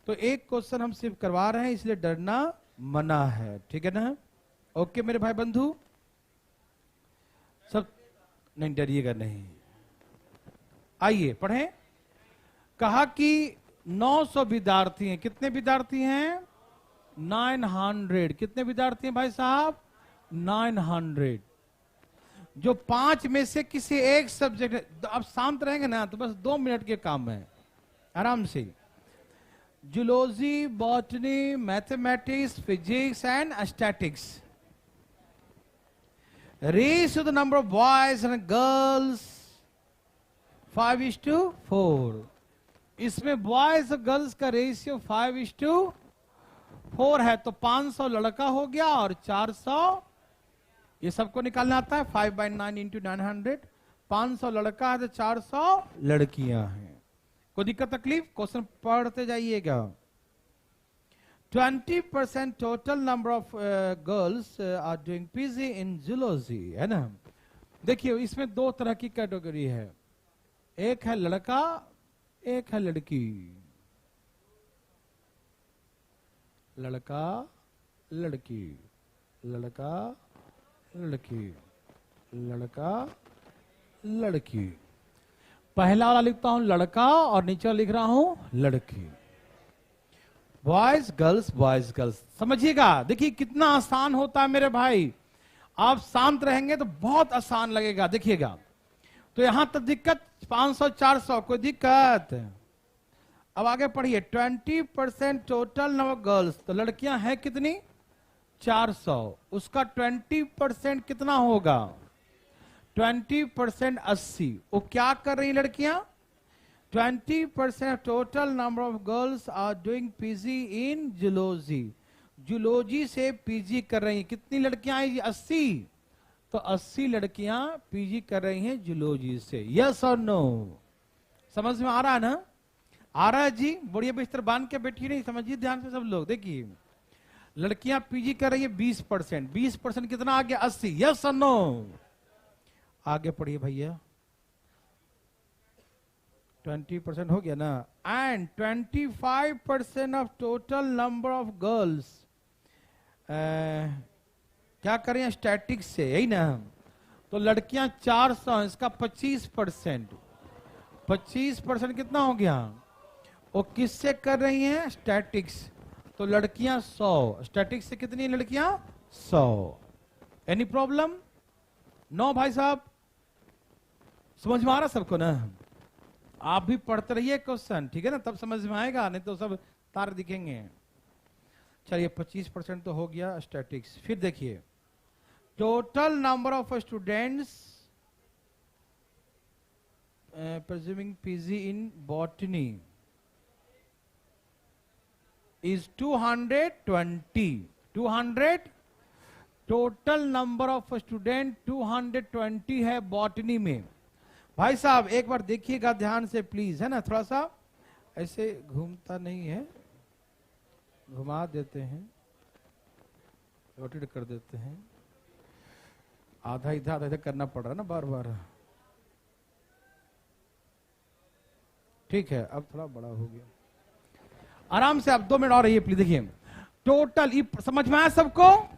तो एक क्वेश्चन हम सिर्फ करवा रहे हैं, इसलिए डरना मना है, ठीक है ना। ओके मेरे भाई बंधु, सब नहीं डरिएगा नहीं। आइए पढ़ें। कहा कि 900 विद्यार्थी हैं। कितने विद्यार्थी हैं, 900। कितने विद्यार्थी हैं भाई साहब, 900। जो 5 में से किसी एक सब्जेक्ट, अब शांत रहेंगे ना तो बस 2 मिनट के काम है, आराम से। Zoology, botany, mathematics, physics and statics. Ratio the number of boys and girls 5:4। इसमें बॉयज और गर्ल्स का रेशियो 5:4 है। तो 500 लड़का हो गया और 400, ये सबको निकालना आता है। 5/9 इंटू 900, 500 लड़का है तो 400 लड़कियां हैं। कोई दिक्कत तकलीफ, क्वेश्चन पढ़ते जाइएगा। 20% total number of girls are doing PG in zoology, है ना। देखिए इसमें 2 तरह की कैटेगरी है, एक है लड़का, एक है लड़की। लड़का लड़की, लड़का लड़की, लड़का लड़की। पहला वाला लिखता हूं लड़का और नीचे लिख रहा हूं लड़की। Boys girls, boys girls. समझिएगा, देखिए कितना आसान होता है मेरे भाई। आप शांत रहेंगे तो बहुत आसान लगेगा, देखिएगा। तो यहां तक दिक्कत 500 400, कोई दिक्कत। अब आगे पढ़िए। 20% टोटल नंबर गर्ल्स, तो लड़कियां हैं कितनी, 400। उसका 20% कितना होगा, 20% 80। वो क्या कर रही लड़कियां, 20% total number of girls are doing PG in zoology. Zoology से पीजी कर रही हैं। कितनी लड़कियां हैं, 80। तो 80 लड़कियां पीजी कर रही हैं जूलॉजी से। यस और नो, समझ में आ रहा है ना, आ रहा है जी। बढ़िया बिस्तर बांध के बैठी नहीं, समझिए ध्यान से सब लोग। देखिए लड़कियां पीजी कर रही है 20%, 20% कितना आ गया, 80। यस और नो, आगे पढ़िए भैया। 20% हो गया ना। And 25% of total number of girls क्या करें, स्टैटिक्स से, यही ना। तो लड़कियां 400, इसका 25%, 25% कितना हो गया, वो किससे कर रही हैं, स्टैटिक्स। तो लड़कियां 100, स्टैटिक्स से कितनी लड़कियां, 100। एनी प्रॉब्लम, नो भाई साहब, समझ में आ रहा सबको ना। आप भी पढ़ते रहिए क्वेश्चन, ठीक है ना, तब समझ में आएगा, नहीं तो सब तार दिखेंगे। चलिए 25% तो हो गया स्टैटिक्स। फिर देखिए total number of students presuming PG in botany is 220. 200 total number of student 220 है बॉटनी में। भाई साहब एक बार देखिएगा ध्यान से प्लीज, है ना, थोड़ा सा ऐसे घूमता नहीं है, घुमा देते हैं, रोटेट कर देते हैं, आधा इधर आधा इधर करना पड़ रहा है ना बार बार। ठीक है, अब थोड़ा बड़ा हो गया, आराम से। अब 2 मिनट और रहिए प्लीज। देखिए टोटल, समझ में आया सबको,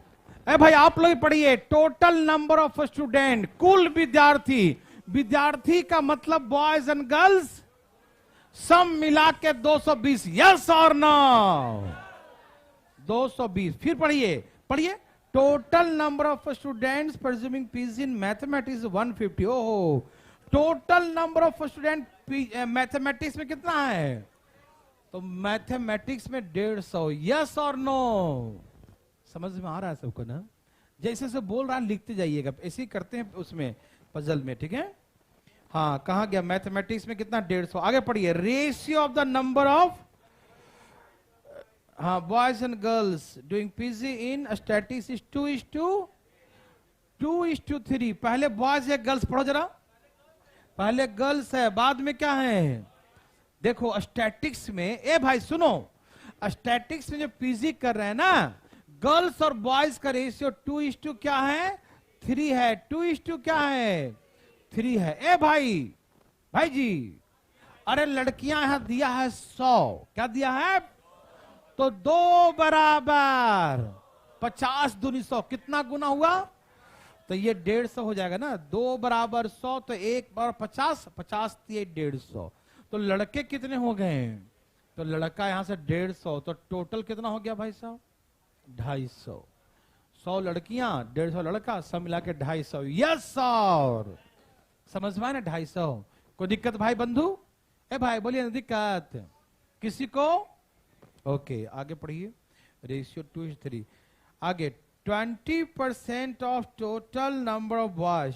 ए भाई आप लोग पढ़िए, टोटल नंबर ऑफ स्टूडेंट, कुल विद्यार्थी, विद्यार्थी का मतलब बॉयज एंड गर्ल्स सब मिला के 220, यस और नो? 220। फिर पढ़िए पढ़िए, total number of students presuming PG in mathematics 150। ओहो, total number of student mathematics में कितना है? तो मैथमेटिक्स में 150, यस और नो? समझ में आ रहा है सबको ना? जैसे से बोल रहा है लिखते जाइएगा, ऐसे ही करते हैं उसमें पजल में, ठीक है? हाँ, कहा गया मैथमेटिक्स में कितना? 150। आगे पढ़िए, ratio of the number of, हाँ, boys and girls doing PG in statistics is 2:3। पहले बॉयज या गर्ल्स? पढ़ो जरा, पहले गर्ल्स है, बाद में क्या है? देखो स्टैटिक्स में, ए भाई सुनो, स्टैटिक्स में जो पीजी कर रहे हैं ना, गर्ल्स और बॉयज का रेशियो 2:, क्या है? 3 है। 2:, क्या है? 3 है। ए भाई जी, अरे लड़कियां यहां दिया है 100, क्या दिया है? तो 2 बराबर 50 दूनी 100, कितना गुना हुआ? तो ये 150 हो जाएगा ना। 2 बराबर 100, तो 1 बार 50, 50 दिए 150। तो लड़के कितने हो गए? तो लड़का यहां से 150, तो टोटल कितना हो गया भाई साहब? 250। 100 लड़कियां, 150 लड़का, सब मिला के 250, यस और? समझ में ना? 250। कोई दिक्कत भाई बंधु? ए भाई बोलिए ना, दिक्कत किसी को? ओके, आगे पढ़िए, रेशियो 2:3। आगे 20% of total number of boys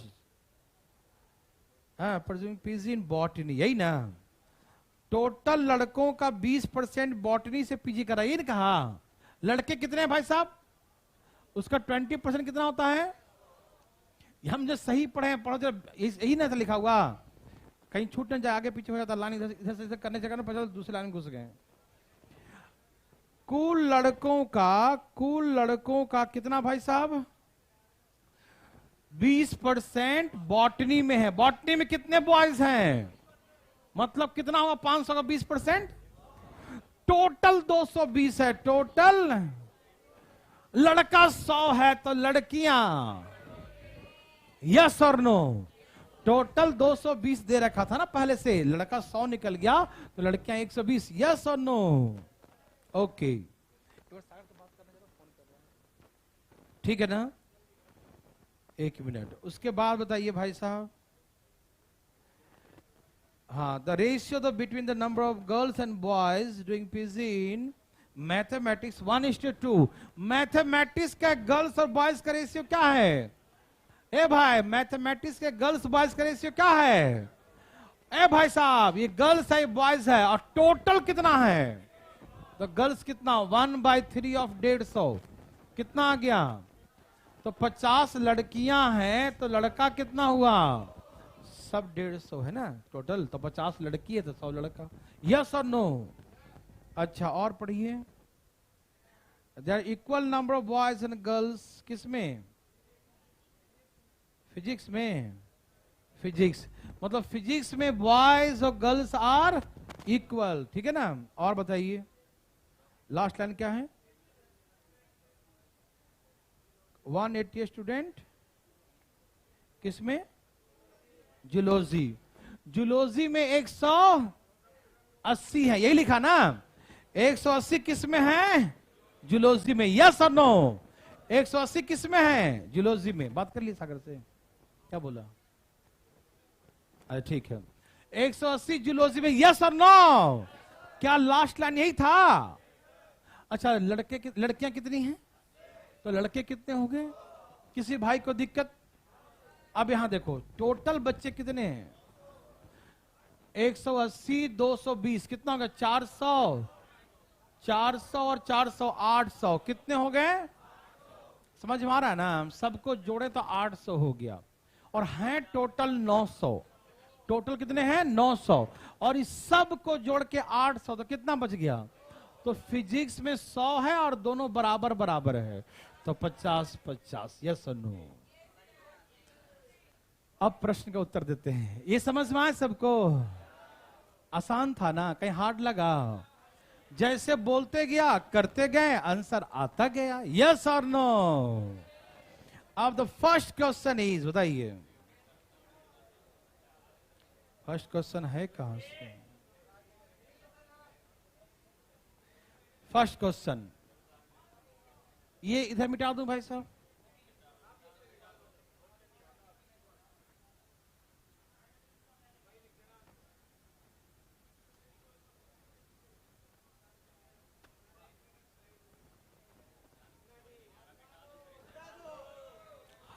presuming PG in botany, यही ना? टोटल लड़कों का 20% बॉटनी से पीजी करा, ये नहीं कहा? लड़के कितने हैं भाई साहब? उसका 20% कितना होता है? हम जो सही पढ़े हैं, पढ़ो जब, यही ना लिखा हुआ, कहीं छूट न जाए, आगे पीछे हो जाता, लाइन इधर से करने से पता दूसरे लाइन घुस गए। कुल लड़कों का कितना भाई साहब? 20% बॉटनी में है। बॉटनी में कितने बॉयज हैं? मतलब कितना हुआ? 500 का 20%, टोटल 220 है। टोटल लड़का 100 है, तो लड़कियां, यस और नो? टोटल 220 दे रखा था ना पहले से, लड़का 100 निकल गया, तो लड़कियां 120, यस और नो? ओके, ठीक है ना? 1 मिनट, उसके बाद बताइए भाई साहब। हाँ, the ratio between the number of girls and boys doing PG in mathematics 1:2। Mathematics का गर्ल्स और बॉयज का रेशियो क्या है? ए भाई, मैथमेटिक्स के गर्ल्स बॉयज का रेशियो क्या है? ए भाई साहब, ये गर्ल्स है, बॉयज है, और टोटल कितना है? तो गर्ल्स कितना? 1/3 ऑफ 150, कितना आ गया? तो 50 लड़कियां हैं, तो लड़का कितना हुआ? सब 150 है ना टोटल, तो 50 लड़की है तो 100 लड़का, यस और नो? अच्छा, और पढ़िए, there equal number of boys and girls, किसमें? फिजिक्स में। फिजिक्स मतलब फिजिक्स में बॉयज और गर्ल्स आर इक्वल, ठीक है ना? और बताइए, लास्ट लाइन क्या है? 180 स्टूडेंट किसमें? जूलॉजी। जूलॉजी में 180 है, यही लिखा ना? 180 किसमें है? जूलॉजी में, यस और नो? 180 किसमें है? जूलॉजी में। बात कर ली सागर से, क्या बोला? अरे ठीक है, 180 जूलॉजी में, यस और नो? क्या लास्ट लाइन यही था? अच्छा, लड़कियां कितनी हैं? तो लड़के कितने हो गए? किसी भाई को दिक्कत? अब यहां देखो, टोटल बच्चे कितने हैं? 180, 220, कितना हो गया? 400। 400 और 400, 800, कितने हो गए? समझ में आ रहा है ना? हम सबको जोड़े तो 800 हो गया, और हैं टोटल 900। टोटल कितने हैं? 900, और इस सब को जोड़ के 800, तो कितना बच गया? तो फिजिक्स में 100 है और दोनों बराबर बराबर है, तो 50-50, यस और नो? अब प्रश्न का उत्तर देते हैं। ये समझ में आए सबको? आसान था ना? कहीं हार्ड लगा? जैसे बोलते गया करते गए, आंसर आता गया, यस और नो? अब द फर्स्ट क्वेश्चन इज, बताइए फर्स्ट क्वेश्चन है कहां से? फर्स्ट क्वेश्चन ये इधर मिटा दूं भाई साहब?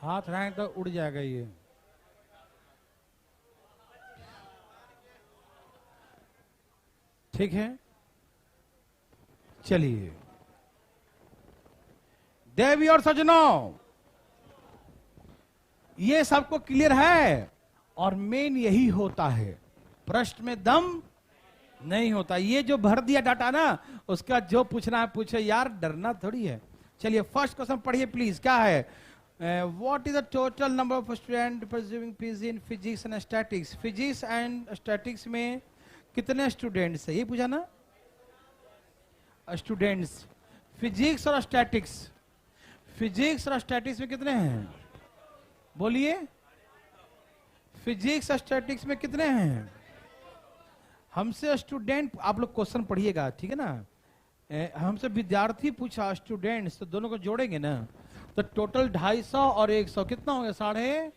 हाथ रहेंगे तो उड़ जाएगा ये। ठीक है, चलिए देवी और सजनों, ये सबको क्लियर है। और मेन यही होता है, प्रश्न में दम नहीं होता। ये जो भर दिया डाटा ना, उसका जो पूछना है पूछे यार, डरना थोड़ी है। चलिए फर्स्ट क्वेश्चन पढ़िए प्लीज। क्या है? What is the total number of student pursuing PG in physics and statics? Physics and statics में कितने स्टूडेंट्स है, ये पूछा ना? स्टूडेंट्स फिजिक्स और स्टैटिक्स, फिजिक्स और स्टैटिक्स में कितने हैं? बोलिए, फिजिक्स और स्टैटिक्स में कितने हैं? हमसे स्टूडेंट, आप लोग क्वेश्चन पढ़िएगा, ठीक है ना? हमसे विद्यार्थी पूछा, स्टूडेंट्स, तो दोनों को जोड़ेंगे ना, तो टोटल 250 और 100 कितना हो गया? 150।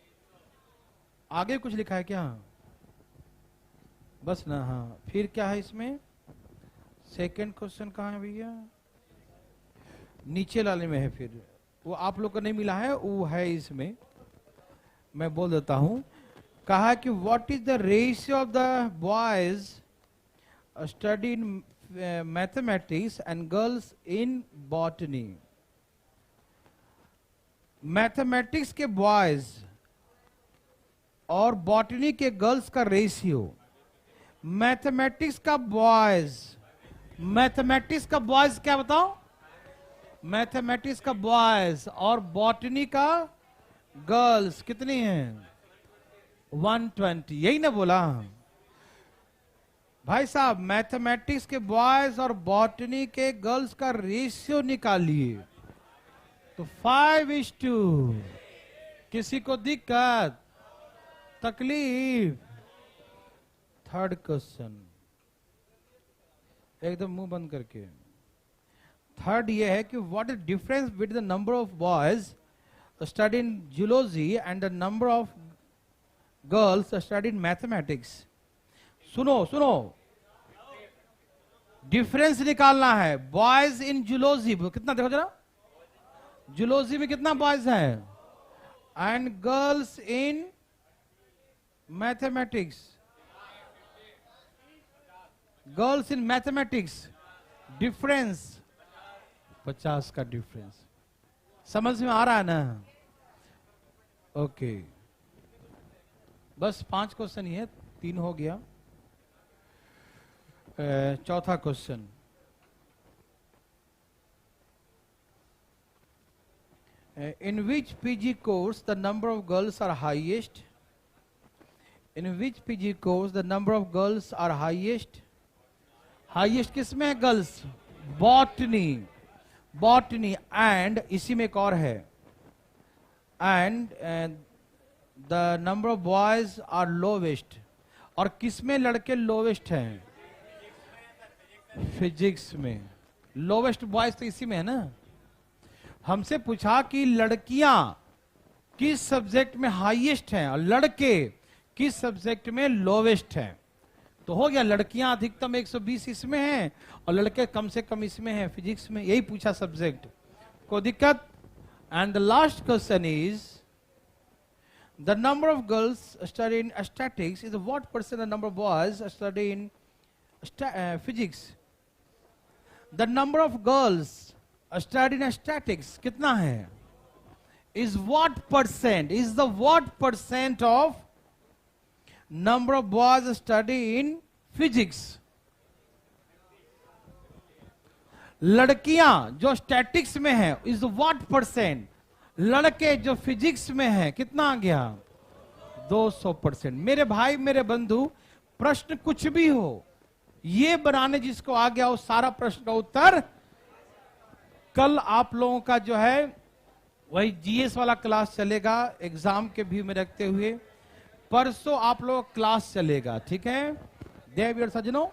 आगे कुछ लिखा है क्या? बस ना, हाँ। फिर क्या है इसमें? सेकंड क्वेश्चन कहाँ है भैया? नीचे लाने में है। फिर वो आप लोग को नहीं मिला है, वो है इसमें, मैं बोल देता हूं। कहा कि what is the ratio of the boys study in mathematics and girls in botany? Mathematics के बॉयज और बॉटनी के गर्ल्स का रेशियो। मैथमेटिक्स का बॉयज, मैथमेटिक्स का बॉयज क्या बताओ? मैथमेटिक्स का बॉयज और बॉटनी का गर्ल्स कितनी हैं? 120। यही ना बोला भाई साहब? मैथमेटिक्स के बॉयज और बॉटनी के गर्ल्स का रेशियो निकालिए, तो 5:2। किसी को दिक्कत, तकलीफ? थर्ड क्वेश्चन एकदम मुंह बंद करके। थर्ड ये है कि what is difference with the number of boys study in zoology and the number of girls study in mathematics? सुनो सुनो, डिफरेंस निकालना है। बॉयज इन जूलॉजी कितना, देखो जरा, जूलॉजी में कितना बॉयज है, and girls in mathematics, girls in mathematics difference 50 का डिफरेंस। समझ में आ रहा है ना? ओके, बस 5 क्वेश्चन ही है, 3 हो गया। चौथा question, in which PG course the number of girls are highest? In which PG course the number of girls are highest? Highest किसमें है? Girls, botany, botany. एंड इसी में एक और है, and the number of boys are lowest. और किसमें लड़के लोवेस्ट हैं? फिजिक्स में। लोवेस्ट बॉयज तो इसी में है ना। हमसे पूछा कि लड़कियां किस सब्जेक्ट में हाईएस्ट हैं और लड़के किस सब्जेक्ट में लोवेस्ट हैं। तो हो गया, लड़कियां अधिकतम 120 इसमें हैं और लड़के कम से कम इसमें हैं, फिजिक्स में। यही पूछा सब्जेक्ट, कोई दिक्कत? And the last question is the number of girls study in statics is what percent the number of boys study in physics? The number of girls study in statics कितना है? Is what percent, is the what percent of number of boys study in physics? लड़कियां जो statics में है is what percent? लड़के जो physics में है कितना आ गया? 200%। मेरे भाई मेरे बंधु, प्रश्न कुछ भी हो, ये बनाने जिसको आ गया वो सारा प्रश्न का उत्तर कल आप लोगों का जो है वही जीएस वाला क्लास चलेगा एग्जाम के व्यू में रखते हुए। परसों आप लोग क्लास चलेगा, ठीक है देववीर सज्जनों।